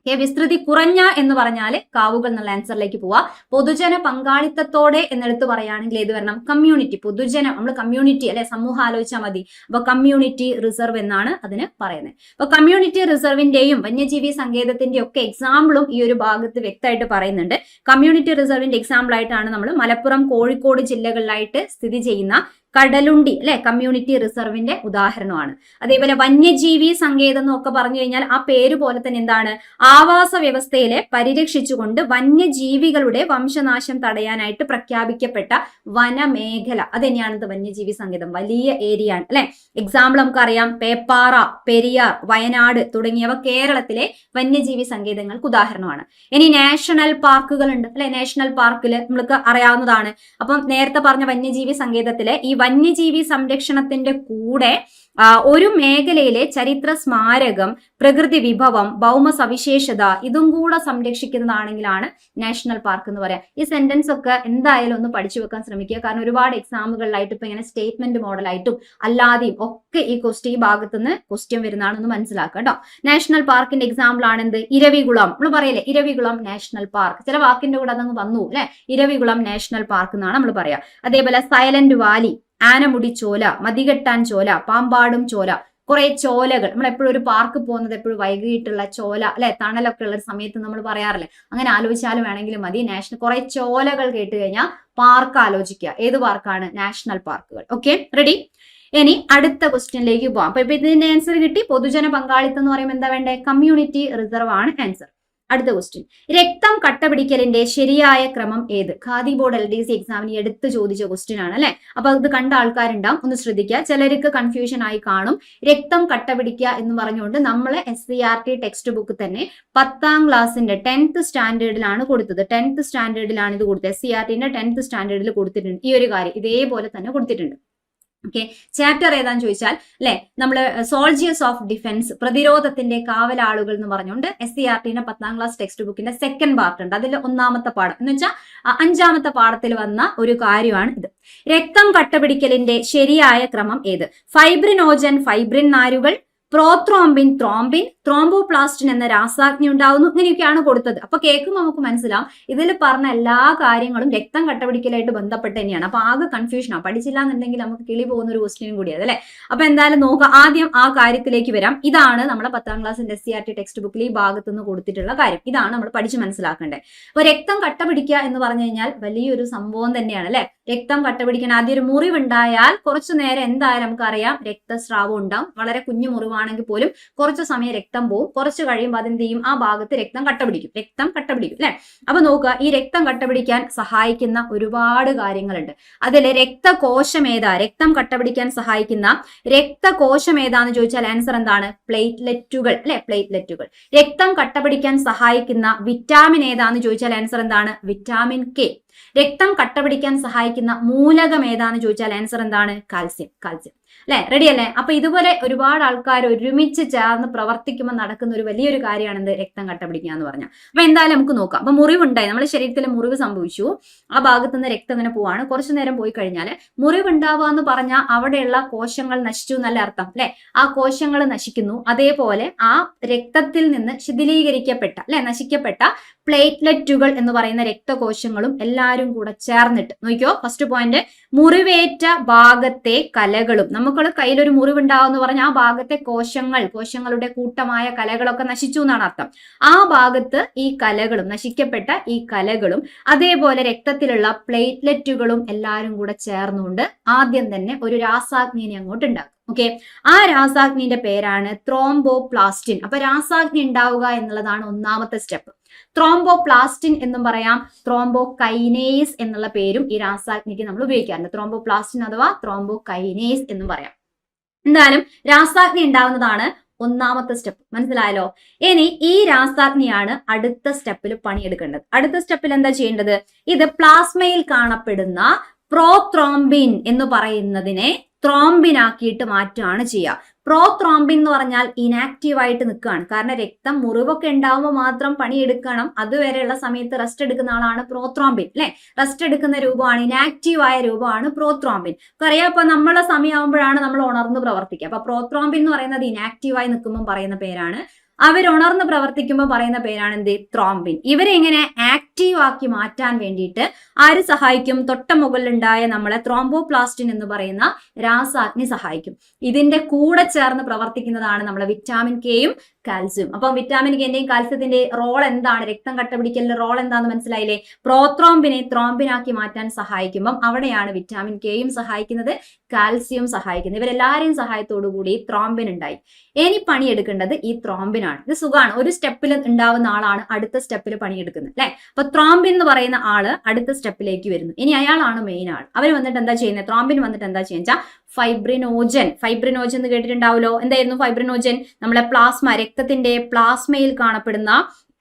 വിസ്തൃതി കുറഞ്ഞ എന്ന് പറഞ്ഞാൽ കാവുകൾ എന്നുള്ള ആൻസറിലേക്ക് പോവാ. പൊതുജന പങ്കാളിത്തത്തോടെ എന്നെടുത്ത് പറയുകയാണെങ്കിൽ ഏത് വരണം? കമ്മ്യൂണിറ്റി. പൊതുജനം, നമ്മൾ കമ്മ്യൂണിറ്റി അല്ലെ, സമൂഹം ആലോചിച്ചാൽ മതി. അപ്പൊ കമ്മ്യൂണിറ്റി റിസർവ് എന്നാണ് അതിന് പറയുന്നത്. അപ്പൊ കമ്മ്യൂണിറ്റി റിസർവിന്റെയും വന്യജീവി സങ്കേതത്തിന്റെയും ഒക്കെ എക്സാമ്പിളും ഈ ഒരു ഭാഗത്ത് വ്യക്തമായിട്ട് പറയുന്നുണ്ട്. കമ്മ്യൂണിറ്റി റിസർവിന്റെ എക്സാമ്പിൾ ആയിട്ടാണ് നമ്മൾ മലപ്പുറം, കോഴിക്കോട് ജില്ലകളിലായിട്ട് സ്ഥിതി ചെയ്യുന്ന കടലുണ്ടി അല്ലെ കമ്മ്യൂണിറ്റി റിസർവിന്റെ ഉദാഹരണമാണ്. അതേപോലെ വന്യജീവി സങ്കേതം എന്നൊക്കെ പറഞ്ഞു കഴിഞ്ഞാൽ ആ പേര് പോലെ തന്നെ എന്താണ്? ആവാസ വ്യവസ്ഥയിലെ പരിരക്ഷിച്ചുകൊണ്ട് വന്യജീവികളുടെ വംശനാശം തടയാനായിട്ട് പ്രഖ്യാപിക്കപ്പെട്ട വനമേഖല, അത് തന്നെയാണ് വന്യജീവി സങ്കേതം. വലിയ ഏരിയ ആണ് അല്ലെ. എക്സാമ്പിൾ നമുക്കറിയാം, പേപ്പാറ, പെരിയാർ, വയനാട് തുടങ്ങിയവ കേരളത്തിലെ വന്യജീവി സങ്കേതങ്ങൾക്ക് ഉദാഹരണമാണ്. ഇനി നാഷണൽ പാർക്കുകൾ ഉണ്ട് അല്ലെ. നാഷണൽ പാർക്കിൽ നമ്മൾക്ക് അറിയാവുന്നതാണ്. അപ്പം നേരത്തെ പറഞ്ഞ വന്യജീവി സങ്കേതത്തിലെ ഈ വന്യജീവി സംരക്ഷണത്തിന്റെ കൂടെ ഒരു മേഖലയിലെ ചരിത്ര സ്മാരകം, പ്രകൃതി വിഭവം, ഭൗമ സവിശേഷത ഇതും കൂടെ സംരക്ഷിക്കുന്നതാണെങ്കിലാണ് നാഷണൽ പാർക്ക് എന്ന് പറയാം. ഈ സെന്റൻസ് ഒക്കെ എന്തായാലും ഒന്ന് പഠിച്ചു വെക്കാൻ ശ്രമിക്കുക. കാരണം ഒരുപാട് എക്സാമുകളിലായിട്ട് ഇപ്പൊ ഇങ്ങനെ സ്റ്റേറ്റ്മെന്റ് മോഡലായിട്ടും അല്ലാതെയും ഒക്കെ ഈ ഭാഗത്തുനിന്ന് ക്വസ്റ്റ്യൻ വരുന്നതാണെന്ന് മനസ്സിലാക്കുക കേട്ടോ. നാഷണൽ പാർക്കിന്റെ എക്സാമ്പിൾ ആണ് എന്ത്? ഇരവികുളം. നമ്മൾ പറയില്ലേ ഇരവികുളം നാഷണൽ പാർക്ക്, ചില വാക്കിന്റെ കൂടെ അതങ്ങ് വന്നു അല്ലെ. ഇരവികുളം നാഷണൽ പാർക്ക് എന്നാണ് നമ്മൾ പറയാ. അതേപോലെ സൈലന്റ് വാലി, ആനമുടി ചോല, മതികെട്ടാൻ ചോല, പാമ്പാടും ചോല, കുറെ ചോലകൾ. നമ്മൾ എപ്പോഴും ഒരു പാർക്ക് പോകുന്നത് എപ്പോഴും വൈകിട്ടുള്ള ചോല അല്ലെ, തണലൊക്കെ ഉള്ള സമയത്ത് നമ്മൾ പറയാറില്ലേ. അങ്ങനെ ആലോചിച്ചാലും വേണമെങ്കിലും മതി. കുറെ ചോലകൾ കേട്ട് കഴിഞ്ഞാൽ പാർക്ക് ആലോചിക്കുക. ഏത് പാർക്കാണ്? നാഷണൽ പാർക്കുകൾ. Okay, ready? ഇനി അടുത്ത ക്വസ്റ്റ്യനിലേക്ക് പോവാം. അപ്പൊ ഇതിന്റെ ആൻസർ കിട്ടി. പൊതുജന പങ്കാളിത്തം എന്ന് പറയുമ്പോൾ എന്താ വേണ്ടേ? കമ്മ്യൂണിറ്റി റിസർവ് ആണ് ആൻസർ. അടുത്ത ക്വസ്റ്റ്യൻ, രക്തം കട്ടപിടിക്കലിന്റെ ശരിയായ ക്രമം ഏത്? ഖാദി ബോർഡ് LDC എക്സാമിന് എടുത്ത് ചോദിച്ച ക്വസ്റ്റ്യൻ ആണ് അല്ലെ. അപ്പൊ ഇത് കണ്ട ആൾക്കാരുണ്ടാവും, ഒന്ന് ശ്രദ്ധിക്കുക. ചിലർക്ക് കൺഫ്യൂഷൻ ആയി കാണും. രക്തം കട്ടപിടിക്കുക എന്ന് പറഞ്ഞുകൊണ്ട് നമ്മൾ SCERT ടെക്സ്റ്റ് ബുക്ക് തന്നെ 10ാം ക്ലാസ്സിന്റെ 10th സ്റ്റാൻഡേർഡിലാണ് കൊടുത്തത്. 10th സ്റ്റാൻഡേർഡിലാണ് ഇത് കൊടുത്തത്. SCERTന്റെ 10th സ്റ്റാൻഡേർഡിൽ കൊടുത്തിട്ടുണ്ട്. ഈ ഒരു കാര്യം ഇതേപോലെ തന്നെ കൊടുത്തിട്ടുണ്ട്. ഓക്കെ, ചാപ്റ്റർ ഏതാന്ന് ചോദിച്ചാൽ അല്ലെ, നമ്മൾ സോൾജിയേഴ്സ് ഓഫ് ഡിഫൻസ്, പ്രതിരോധത്തിന്റെ കാവലാളുകൾ എന്ന് പറഞ്ഞുകൊണ്ട് SCERTന്റെ 10ാം ക്ലാസ് ടെക്സ്റ്റ് ബുക്കിന്റെ സെക്കൻഡ് പാർട്ട് ഉണ്ട്. അതിൽ 1ാമത്തെ പാഠം എന്ന് വെച്ചാൽ 5ാമത്തെ പാഠത്തിൽ വന്ന ഒരു കാര്യമാണ് ഇത്. രക്തം കട്ടപിടിക്കലിന്റെ ശരിയായ ക്രമം ഏത്? ഫൈബ്രിനോജൻ, ഫൈബ്രിൻ നാരുകൾ, പ്രോത്രോംബിൻ, ത്രോംബിൻ, ത്രോംബോപ്ലാസ്റ്റിൻ എന്ന രാസാഗ്നി ഉണ്ടാവുന്നു. ഇങ്ങനെയൊക്കെയാണ് കൊടുത്തത്. അപ്പൊ കേൾക്കുമ്പോൾ നമുക്ക് മനസ്സിലാവും ഇതിൽ പറഞ്ഞ എല്ലാ കാര്യങ്ങളും രക്തം കട്ടപിടിക്കലായിട്ട് ബന്ധപ്പെട്ട് തന്നെയാണ്. അപ്പൊ ആകെ കൺഫ്യൂഷനാണ്. പഠിച്ചില്ല എന്നുണ്ടെങ്കിൽ നമുക്ക് കിളി പോകുന്ന ഒരു ക്വസ്റ്റ്യനും കൂടിയത് അല്ലെ. അപ്പൊ എന്തായാലും നോക്കുക, ആദ്യം ആ കാര്യത്തിലേക്ക് വരാം. ഇതാണ് നമ്മുടെ 10ാം ക്ലാസ്സിന്റെ SCERT ടെക്സ്റ്റ് ബുക്കിൽ ഈ ഭാഗത്തുനിന്ന് കൊടുത്തിട്ടുള്ള കാര്യം. ഇതാണ് നമ്മൾ പഠിച്ച് മനസ്സിലാക്കേണ്ടത്. അപ്പൊ രക്തം കട്ടപിടിക്കുക എന്ന് പറഞ്ഞു കഴിഞ്ഞാൽ വലിയൊരു സംഭവം തന്നെയാണ് അല്ലെ. രക്തം കട്ടപിടിക്കാൻ ആദ്യം ഒരു മുറിവുണ്ടായാൽ കുറച്ചു നേരം എന്തായാലും നമുക്കറിയാം രക്തസ്രാവം ഉണ്ടാവും. വളരെ കുഞ്ഞു മുറിവാണെങ്കിൽ പോലും കുറച്ചു സമയം രക്തം പോവും. കുറച്ച് കഴിയുമ്പോൾ അതെന്ത് ചെയ്യും? ആ ഭാഗത്ത് രക്തം കട്ടപിടിക്കും അല്ലെ. അപ്പൊ നോക്കുക, ഈ രക്തം കട്ടപിടിക്കാൻ സഹായിക്കുന്ന ഒരുപാട് കാര്യങ്ങളുണ്ട്. അതിൽ രക്തകോശം ഏതാ? രക്തം കട്ടപിടിക്കാൻ സഹായിക്കുന്ന രക്തകോശം ഏതാന്ന് ചോദിച്ചാൽ ആൻസർ എന്താണ്? പ്ലേറ്റ്ലെറ്റുകൾ അല്ലെ, പ്ലേറ്റ്ലെറ്റുകൾ. രക്തം കട്ടപിടിക്കാൻ സഹായിക്കുന്ന വിറ്റാമിൻ ഏതാന്ന് ചോദിച്ചാൽ ആൻസർ എന്താണ്? Vitamin K. രക്തം കട്ടപിടിക്കാൻ സഹായിക്കുന്ന മൂലകം ഏതാന്ന് ചോദിച്ചാൽ ആൻസർ എന്താണ്? കാൽസ്യം അല്ലെ. റെഡി അല്ലേ? അപ്പൊ ഇതുപോലെ ഒരുപാട് ആൾക്കാർ ഒരുമിച്ച് ചേർന്ന് പ്രവർത്തിക്കുമ്പോൾ നടക്കുന്ന ഒരു വലിയൊരു കാര്യമാണ് എന്ത്? രക്തം കട്ടപിടിക്കുക എന്ന് പറഞ്ഞാൽ. അപ്പൊ എന്തായാലും നമുക്ക് നോക്കാം. അപ്പൊ മുറിവുണ്ടായി, നമ്മുടെ ശരീരത്തിൽ മുറിവ് സംഭവിച്ചു, ആ ഭാഗത്ത് നിന്ന് രക്തം ഇങ്ങനെ പോവാണ്. കുറച്ചു നേരം പോയി കഴിഞ്ഞാൽ മുറിവ് ഉണ്ടാവുക എന്ന് പറഞ്ഞാൽ അവിടെയുള്ള കോശങ്ങൾ നശിച്ചു എന്നല്ല അർത്ഥം അല്ലെ. ആ കോശങ്ങൾ നശിക്കുന്നു. അതേപോലെ ആ രക്തത്തിൽ നിന്ന് ശിഥിലീകരിക്കപ്പെട്ട അല്ലെ, നശിക്കപ്പെട്ട പ്ലേറ്റ്ലെറ്റുകൾ എന്ന് പറയുന്ന രക്തകോശങ്ങളും എല്ലാവരും കൂടെ ചേർന്നിട്ട് നോക്കിയോ. ഫസ്റ്റ് പോയിന്റ്, മുറിവേറ്റ ഭാഗത്തെ കലകളും. നമുക്ക് കയ്യിലൊരു മുറിവുണ്ടാവുന്ന പറഞ്ഞാൽ ആ ഭാഗത്തെ കോശങ്ങളുടെ കൂട്ടമായ കലകളൊക്കെ നശിച്ചു എന്നാണ് അർത്ഥം. ആ ഭാഗത്ത് ഈ കലകളും, നശിക്കപ്പെട്ട ഈ കലകളും അതേപോലെ രക്തത്തിലുള്ള പ്ലേറ്റ്ലെറ്റുകളും എല്ലാവരും കൂടെ ചേർന്നുകൊണ്ട് ആദ്യം തന്നെ ഒരു രാസാഗ്നിനെ അങ്ങോട്ട് ഉണ്ടാക്കും. ഓക്കെ, ആ രാസാഗ്നിന്റെ പേരാണ് ത്രോംബോപ്ലാസ്റ്റിൻ. അപ്പൊ രാസാഗ്നി ഉണ്ടാവുക എന്നുള്ളതാണ് 1ാമത്തെ സ്റ്റെപ്പ്. ത്രോംബോപ്ലാസ്റ്റിൻ എന്നും പറയാം, ത്രോംബോകൈനേസ് എന്നുള്ള പേരും ഈ രാസാഗ്നിക്ക് നമ്മൾ ഉപയോഗിക്കാറുണ്ട്. ത്രോംബോപ്ലാസ്റ്റിൻ അഥവാ ത്രോംബോകൈനേസ് എന്നും പറയാം. എന്തായാലും രാസാഗ്നി ഉണ്ടാവുന്നതാണ് 1ാമത്തെ സ്റ്റെപ്പ്. മനസ്സിലായല്ലോ? ഇനി ഈ രാസാഗ്നിയാണ് അടുത്ത സ്റ്റെപ്പിൽ പണിയെടുക്കേണ്ടത്. അടുത്ത സ്റ്റെപ്പിൽ എന്താ ചെയ്യേണ്ടത്? ഇത് പ്ലാസ്മയിൽ കാണപ്പെടുന്ന പ്രോത്രോംബിൻ എന്ന് പറയുന്നതിനെ ത്രോംബിൻ ആക്കിയിട്ട് മാറ്റുകയാണ് ചെയ്യുക. പ്രോത്രോംബിൻ എന്ന് പറഞ്ഞാൽ ഇനാക്റ്റീവ് ആയിട്ട് നിൽക്കുകയാണ്. കാരണം രക്തം മുറിവൊക്കെ ഉണ്ടാവുമ്പോൾ മാത്രം പണിയെടുക്കണം. അതുവരെയുള്ള സമയത്ത് റെസ്റ്റ് എടുക്കുന്ന ആളാണ് പ്രോത്രോംബിൻ അല്ലെ. റെസ്റ്റ് എടുക്കുന്ന രൂപമാണ്, ഇനാക്റ്റീവ് ആയ രൂപമാണ് പ്രോത്രോംബിൻ. അറിയാം, അപ്പൊ നമ്മളെ സമയമാകുമ്പോഴാണ് നമ്മൾ ഉണർന്ന് പ്രവർത്തിക്കുക. അപ്പൊ പ്രോത്രോംബിൻ എന്ന് പറയുന്നത് ഇനാക്റ്റീവായി നിൽക്കുമ്പോൾ പറയുന്ന പേരാണ്. അവരുണർന്ന് പ്രവർത്തിക്കുമ്പോൾ പറയുന്ന പേരാണ് എന്ത്? ത്രോംബിൻ. ഇവരെ എങ്ങനെ ആക്റ്റീവ് ആക്കി മാറ്റാൻ വേണ്ടിയിട്ട് ആര് സഹായിക്കും? തൊട്ട മുകളിലുണ്ടായ നമ്മളെ ത്രോംബോപ്ലാസ്റ്റിൻ എന്ന് പറയുന്ന രാസാഗ്നി സഹായിക്കും. ഇതിന്റെ കൂടെ ചേർന്ന് പ്രവർത്തിക്കുന്നതാണ് നമ്മളെ വിറ്റാമിൻ കെയും കാൽസ്യം. അപ്പം വിറ്റാമിൻ കെന്റെയും കാൽസ്യത്തിന്റെ റോൾ എന്താണ്? രക്തം കട്ടപിടിക്കലിന്റെ റോൾ എന്താണെന്ന് മനസ്സിലായില്ലേ? പ്രോത്രോംബിനെ ത്രോംബിനാക്കി മാറ്റാൻ സഹായിക്കുമ്പം അവിടെയാണ് വിറ്റാമിൻ കെയും സഹായിക്കുന്നത്, കാൽസ്യവും സഹായിക്കുന്നത്. ഇവരെല്ലാവരെയും സഹായത്തോടു കൂടി ത്രോംബിൻ ഉണ്ടായി. ഇനി പണിയെടുക്കേണ്ടത് ഈ ത്രോംബിനാണ്. ഇത് സുഖമാണ്, ഒരു സ്റ്റെപ്പിൽ ഉണ്ടാവുന്ന ആളാണ് അടുത്ത സ്റ്റെപ്പിൽ പണിയെടുക്കുന്നത് അല്ലെ. അപ്പൊ ത്രോംബിൻ എന്ന് പറയുന്ന ആള് അടുത്ത സ്റ്റെപ്പിലേക്ക് വരുന്നു. ഇനി അയാളാണ് മെയിൻ ആൾ. അവർ വന്നിട്ട് എന്താ ചെയ്യുന്നത്? ത്രോംബിൻ വന്നിട്ട് എന്താ ചെയ്യുക? ഫൈബ്രിനോജൻ എന്ന് കേട്ടിട്ടുണ്ടാവുമല്ലോ. എന്തായിരുന്നു ഫൈബ്രിനോജൻ? നമ്മളെ പ്ലാസ്മ, രക്തത്തിന്റെ പ്ലാസ്മയിൽ കാണപ്പെടുന്ന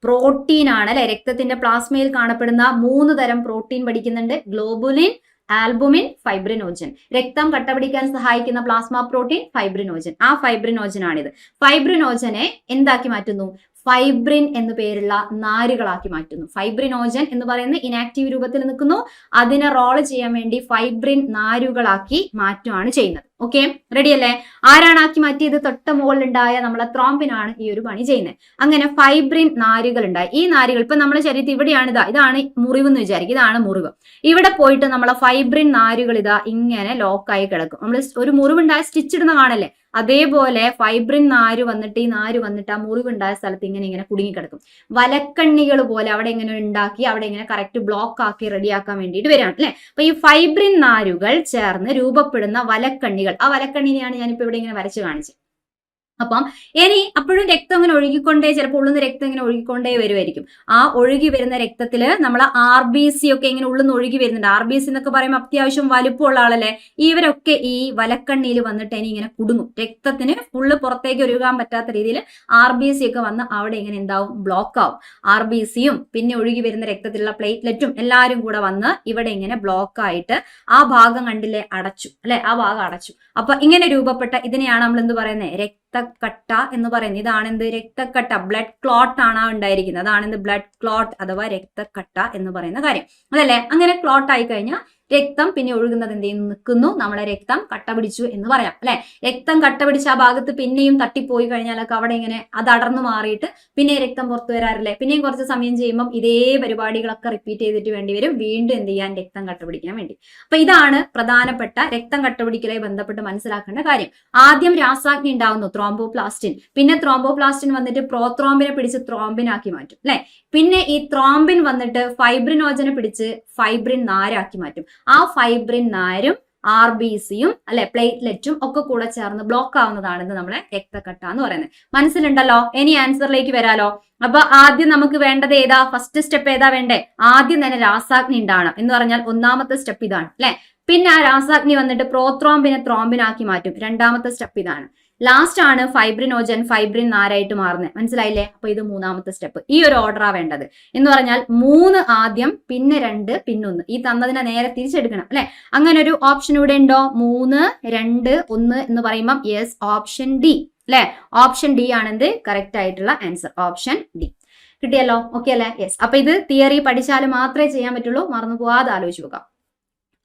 പ്രോട്ടീൻ ആണ് അല്ലെ. രക്തത്തിന്റെ പ്ലാസ്മയിൽ കാണപ്പെടുന്ന 3 തരം പ്രോട്ടീൻ പഠിക്കുന്നുണ്ട്: ഗ്ലോബുലിൻ, ആൽബുമിൻ, ഫൈബ്രിനോജൻ. രക്തം കട്ടപിടിക്കാൻ സഹായിക്കുന്ന പ്ലാസ്മ പ്രോട്ടീൻ ഫൈബ്രിനോജൻ. ആ ഫൈബ്രിനോജൻ ആണിത്. ഫൈബ്രിനോജനെ എന്താക്കി മാറ്റുന്നു? ഫൈബ്രിൻ എന്നു പേരുള്ള നാരുകളാക്കി മാറ്റുന്നു. ഫൈബ്രിനോജൻ എന്ന് പറയുന്ന ഇനാക്റ്റീവ് രൂപത്തിൽ നിൽക്കുന്നു. അതിനെ റോള് ചെയ്യാൻ വേണ്ടി ഫൈബ്രിൻ നാരുകളാക്കി മാറ്റുകയാണ് ചെയ്യുന്നത്. ഓക്കെ, റെഡി അല്ലേ? ആരാണ് ആക്കി മാറ്റിയത്? തൊട്ട മുകളിലുണ്ടായ നമ്മളെ ത്രോംബിനാണ് ഈ ഒരു പണി ചെയ്യുന്നത്. അങ്ങനെ ഫൈബ്രിൻ നാരുകൾ ഉണ്ടായി. ഈ നാരുകൾ ഇപ്പൊ നമ്മുടെ ശരീരത്തിൽ ഇവിടെയാണ്, ഇതാണ് മുറിവ് എന്ന് വിചാരിക്കും. ഇതാണ് മുറിവ്. ഇവിടെ പോയിട്ട് നമ്മളെ ഫൈബ്രിൻ നാരുകൾ ഇങ്ങനെ ലോക്കായി കിടക്കും. നമ്മൾ ഒരു മുറിവുണ്ടായ സ്റ്റിച്ച് ഇടുന്ന കാണല്ലേ, അതേപോലെ ഫൈബ്രിൻ നാര് വന്നിട്ട് ഈ നാര് വന്നിട്ട് ആ മുറിവുണ്ടായ സ്ഥലത്ത് ഇങ്ങനെ കുടുങ്ങിക്കിടക്കും. വലക്കണ്ണികൾ പോലെ അവിടെ ഇങ്ങനെ ഉണ്ടാക്കി അവിടെ ഇങ്ങനെ കറക്റ്റ് ബ്ലോക്ക് ആക്കി റെഡിയാക്കാൻ വേണ്ടിയിട്ട് വരികയാണ് അല്ലെ. അപ്പൊ ഈ ഫൈബ്രിൻ നാരുകൾ ചേർന്ന് രൂപപ്പെടുന്ന വലക്കണ്ണികൾ, ആ വലക്കണ്ണിനെയാണ് ഞാനിപ്പോ ഇവിടെ ഇങ്ങനെ വരച്ച് കാണിച്ചത്. അപ്പം ഇനി അപ്പോഴും രക്തം ഇങ്ങനെ ഒഴുകിക്കൊണ്ടേ, ചിലപ്പോൾ ഉള്ളുന്ന രക്തം ഇങ്ങനെ ഒഴുകിക്കൊണ്ടേ വരുമായിരിക്കും. ആ ഒഴുകി വരുന്ന രക്തത്തില് നമ്മളെ RBC ഒക്കെ ഇങ്ങനെ ഉള്ളുന്ന് ഒഴുകി വരുന്നുണ്ട്. RBC എന്നൊക്കെ പറയുമ്പോൾ അത്യാവശ്യം വലുപ്പമുള്ള ആളല്ലേ. ഇവരൊക്കെ ഈ വലക്കണ്ണിയിൽ വന്നിട്ട് ഇനി ഇങ്ങനെ കുടുങ്ങും. രക്തത്തിന് ഫുള്ള് പുറത്തേക്ക് ഒഴുകാൻ പറ്റാത്ത രീതിയിൽ RBC ഒക്കെ വന്ന് അവിടെ ഇങ്ങനെ എന്താവും? ബ്ലോക്ക് ആവും. RBCയും പിന്നെ ഒഴുകി വരുന്ന രക്തത്തിലുള്ള പ്ലേറ്റ്ലെറ്റും എല്ലാവരും കൂടെ വന്ന് ഇവിടെ ഇങ്ങനെ ബ്ലോക്ക് ആയിട്ട് ആ ഭാഗം കണ്ടില്ലേ അടച്ചു അല്ലെ, ആ ഭാഗം അടച്ചു. അപ്പൊ ഇങ്ങനെ രൂപപ്പെട്ട ഇതിനെയാണ് നമ്മൾ എന്ത് പറയുന്നത്? രക്തക്കട്ട എന്ന് പറയുന്നത്. ഇതാണ് എന്ത്? രക്തക്കട്ട. ബ്ലഡ് ക്ലോട്ട് ആണ് ഉണ്ടായിരിക്കുന്നത്. അതാണ് എന്ത്? ബ്ലഡ് ക്ലോട്ട് അഥവാ രക്തക്കട്ട എന്ന് പറയുന്ന കാര്യം അതല്ലേ. അങ്ങനെ ക്ലോട്ട് ആയി കഴിഞ്ഞാൽ രക്തം പിന്നെ ഒഴുകുന്നത് എന്ത് ചെയ്യുന്നു? നിൽക്കുന്നു. നമ്മളെ രക്തം കട്ട പിടിച്ചു എന്ന് പറയാം അല്ലെ. രക്തം കട്ട പിടിച്ച ആ ഭാഗത്ത് പിന്നെയും തട്ടിപ്പോയി കഴിഞ്ഞാലൊക്കെ അവിടെ ഇങ്ങനെ അത് അടർന്നു മാറിയിട്ട് പിന്നെ രക്തം പുറത്തു വരാറില്ലേ. പിന്നെയും കുറച്ച് സമയം ചെയ്യുമ്പോൾ ഇതേ പരിപാടികളൊക്കെ റിപ്പീറ്റ് ചെയ്തിട്ട് വേണ്ടി വരും വീണ്ടും എന്ത് ചെയ്യാൻ? രക്തം കട്ട പിടിക്കാൻ വേണ്ടി. അപ്പൊ ഇതാണ് പ്രധാനപ്പെട്ട രക്തം കട്ടപിടിക്കലുമായി ബന്ധപ്പെട്ട് മനസ്സിലാക്കേണ്ട കാര്യം. ആദ്യം രാസാഗ്നി ഉണ്ടാവുന്നു, ത്രോംബോപ്ലാസ്റ്റിൻ. പിന്നെ ത്രോംബോപ്ലാസ്റ്റിൻ വന്നിട്ട് പ്രോത്രോംബിനെ പിടിച്ച് ത്രോംബിനാക്കി മാറ്റും അല്ലെ. പിന്നെ ഈ ത്രോംബിൻ വന്നിട്ട് ഫൈബ്രിനോജനെ പിടിച്ച് ഫൈബ്രിൻ നാരാക്കി മാറ്റും. ആ ഫൈബ്രിൻ നാരും RBCയും അല്ലെ പ്ലേറ്റ്ലെറ്റും ഒക്കെ കൂടെ ചേർന്ന് ബ്ലോക്ക് ആവുന്നതാണെന്ന് നമ്മളെ രക്തക്കട്ട എന്ന് പറയുന്നത്. മനസ്സിലുണ്ടല്ലോ? ഇനി ആൻസറിലേക്ക് വരാലോ. അപ്പൊ ആദ്യം നമുക്ക് വേണ്ടത് ഏതാ? ഫസ്റ്റ് സ്റ്റെപ്പ് ഏതാ വേണ്ടേ? ആദ്യം തന്നെ രാസാഗ്നി ഉണ്ടാവണം എന്ന് പറഞ്ഞാൽ ഒന്നാമത്തെ സ്റ്റെപ്പ് ഇതാണ് അല്ലെ. പിന്നെ ആ രാസാഗ്നി വന്നിട്ട് പ്രോത്രോംബിനെ ത്രോംബിനാക്കി മാറ്റും. രണ്ടാമത്തെ സ്റ്റെപ്പ് ഇതാണ്. ലാസ്റ്റ് ആണ് ഫൈബ്രിനോജൻ ഫൈബ്രിൻ നാരായിട്ട് മാറുന്നത്. മനസ്സിലായില്ലേ? അപ്പൊ ഇത് മൂന്നാമത്തെ സ്റ്റെപ്പ്. ഈ ഒരു ഓർഡറാ വേണ്ടത്. എന്ന് പറഞ്ഞാൽ 3 ആദ്യം, പിന്നെ 2, പിന്നെ 1. ഈ തന്നതിനെ നേരെ തിരിച്ചെടുക്കണം അല്ലെ. അങ്ങനെ ഒരു ഓപ്ഷൻ ഇവിടെ ഉണ്ടോ? 3, 2, 1 എന്ന് പറയുമ്പോൾ യെസ്, ഓപ്ഷൻ ഡി അല്ലെ. ഓപ്ഷൻ ഡി ആണെന്ത്? കറക്റ്റ് ആയിട്ടുള്ള ആൻസർ. Option D. കിട്ടിയല്ലോ? ഓക്കെ അല്ലെ? യെസ്. അപ്പൊ ഇത് തിയറി പഠിച്ചാൽ മാത്രമേ ചെയ്യാൻ പറ്റുള്ളൂ. മറന്നു പോവാതെ ആലോചിച്ച് നോക്കാം.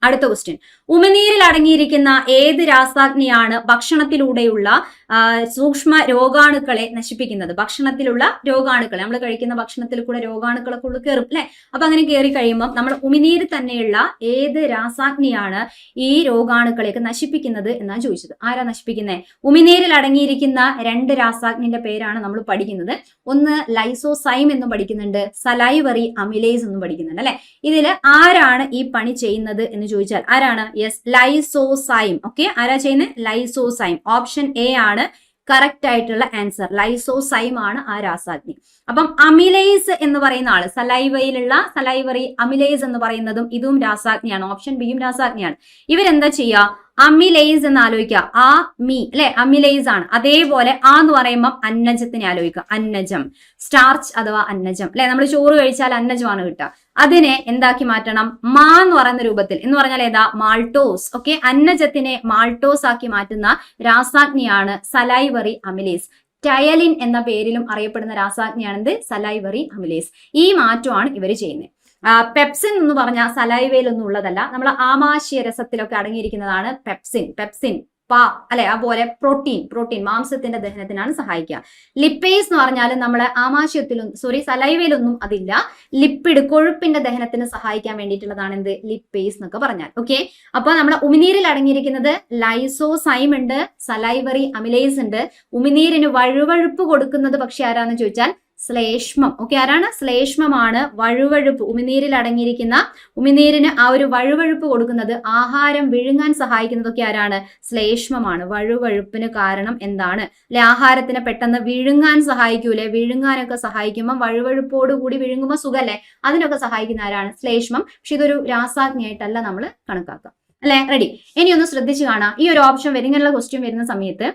അടുത്ത ക്വസ്റ്റ്യൻ. ഉമിനീരിൽ അടങ്ങിയിരിക്കുന്ന ഏത് രാസാഗ്നിയാണ് ഭക്ഷണത്തിലൂടെയുള്ള സൂക്ഷ്മ രോഗാണുക്കളെ നശിപ്പിക്കുന്നത്? ഭക്ഷണത്തിലുള്ള രോഗാണുക്കളെ, നമ്മൾ കഴിക്കുന്ന ഭക്ഷണത്തിൽ കൂടെ രോഗാണുക്കളൊക്കെ ഉള്ളിൽ കയറും അല്ലെ. അപ്പൊ അങ്ങനെ കയറി കഴിയുമ്പോൾ നമ്മൾ ഉമിനീര് തന്നെയുള്ള ഏത് രാസാഗ്നിയാണ് ഈ രോഗാണുക്കളെയൊക്കെ നശിപ്പിക്കുന്നത് എന്നാണ് ചോദിച്ചത്. ആരാ നശിപ്പിക്കുന്നത്? ഉമിനീരിൽ അടങ്ങിയിരിക്കുന്ന 2 രാസാഗ്നിന്റെ പേരാണ് നമ്മൾ പഠിക്കുന്നത്. ഒന്ന് ലൈസോസൈം എന്നും പഠിക്കുന്നുണ്ട്, സലൈവറി അമിലേസ് എന്നും പഠിക്കുന്നുണ്ട് അല്ലെ. ഇതിൽ ആരാണ് ഈ പണി ചെയ്യുന്നത് എന്ന് ചോദിച്ചാൽ ആരാണ്? Yes, lysozyme. ഓക്കെ, ആരാ ചെയ്യുന്നത്? ലൈസോസൈം. ഓപ്ഷൻ എ ആണ് കറക്റ്റ് ആയിട്ടുള്ള ആൻസർ. ലൈസോസൈം ആണ് ആ രാസാഗ്നി. അപ്പം അമിലേസ് എന്ന് പറയുന്ന ആള്, സലൈവയിലുള്ള സലൈവറി അമിലേസ് എന്ന് പറയുന്നതും ഇതും രാസാഗ്നിയാണ്. ഓപ്ഷൻ ബിയും രാസാഗ്നിയാണ്. ഇവരെന്താ ചെയ്യുക? അമിലേസ് എന്ന് ആലോചിക്കുക. ആ മീ അല്ലെ, അമിലേസ് ആണ്. അതേപോലെ ആ എന്ന് പറയുമ്പോൾ അന്നജത്തിനെ ആലോചിക്കുക. അന്നജം, സ്റ്റാർച്ച് അഥവാ അന്നജം അല്ലെ. നമ്മൾ ചോറ് കഴിച്ചാൽ അന്നജമാണ് കിട്ടുക. അതിനെ എന്താക്കി മാറ്റണം? മാ എന്ന് പറയുന്ന രൂപത്തിൽ. എന്ന് പറഞ്ഞാൽ ഏതാ? മാൾട്ടോസ്. ഓക്കെ, അന്നജത്തിനെ മാൾട്ടോസ് ആക്കി മാറ്റുന്ന രാസാഗ്നിയാണ് സലൈവറി അമിലേസ്. ടയലിൻ എന്ന പേരിലും അറിയപ്പെടുന്ന രാസാഗ്നിയാണെന്ത്? Salivary amylase. ഈ മാറ്റമാണ് ഇവർ ചെയ്യുന്നത്. പെപ്സിൻ എന്ന് പറഞ്ഞാൽ സലൈവയിലൊന്നും ഉള്ളതല്ല, നമ്മൾ ആമാശയ രസത്തിലൊക്കെ അടങ്ങിയിരിക്കുന്നതാണ് പെപ്സിൻ. പെപ്സിൻ അല്ലെ, അതുപോലെ പ്രോട്ടീൻ മാംസത്തിന്റെ ദഹനത്തിനാണ് സഹായിക്കുക. ലിപ്പേസ് എന്ന് പറഞ്ഞാൽ നമ്മളെ ആമാശയത്തിലൊന്നും സലൈവയിലൊന്നും അതില്ല. ലിപ്പിഡ് കൊഴുപ്പിന്റെ ദഹനത്തിന് സഹായിക്കാൻ വേണ്ടിയിട്ടുള്ളതാണ് എന്ത് ലിപ്പേസ് എന്നൊക്കെ പറഞ്ഞാൽ. ഓക്കെ, അപ്പൊ നമ്മുടെ ഉമിനീരിൽ അടങ്ങിയിരിക്കുന്നത് ലൈസോസൈം ഉണ്ട്, സലൈവറി അമിലേസ് ഉണ്ട്. ഉമിനീരിന് വഴുവഴുപ്പ് കൊടുക്കുന്നത് പക്ഷെ ആരാന്ന് ചോദിച്ചാൽ ശ്ലേഷ്മം. ഓക്കെ, ആരാണ്? ശ്ലേഷ്മമാണ് വഴുവഴുപ്പ്. ഉമിനീരിന് ആ ഒരു വഴുവഴുപ്പ് കൊടുക്കുന്നത്, ആഹാരം വിഴുങ്ങാൻ സഹായിക്കുന്നതൊക്കെ ആരാണ്? ശ്ലേഷ്മമാണ്. വഴുവഴുപ്പിന് കാരണം എന്താണ്? അല്ലെ, ആഹാരത്തിനെ പെട്ടെന്ന് വിഴുങ്ങാൻ സഹായിക്കൂലേ? വിഴുങ്ങാനൊക്കെ സഹായിക്കുമ്പോൾ വഴുവഴുപ്പോട് കൂടി വിഴുങ്ങുമ്പോൾ സുഖല്ലേ? അതിനൊക്കെ സഹായിക്കുന്ന ആരാണ്? ശ്ലേഷ്മം. പക്ഷെ ഇതൊരു രാസാഗ്നിയായിട്ടല്ല നമ്മൾ കണക്കാക്കുക. അല്ലെ, റെഡി? ഇനി ഒന്ന് ശ്രദ്ധിച്ചു കാണാം. ഈ ഒരു ഓപ്ഷൻ ഇങ്ങനെയുള്ള ക്വസ്റ്റ്യൻ വരുന്ന സമയത്ത്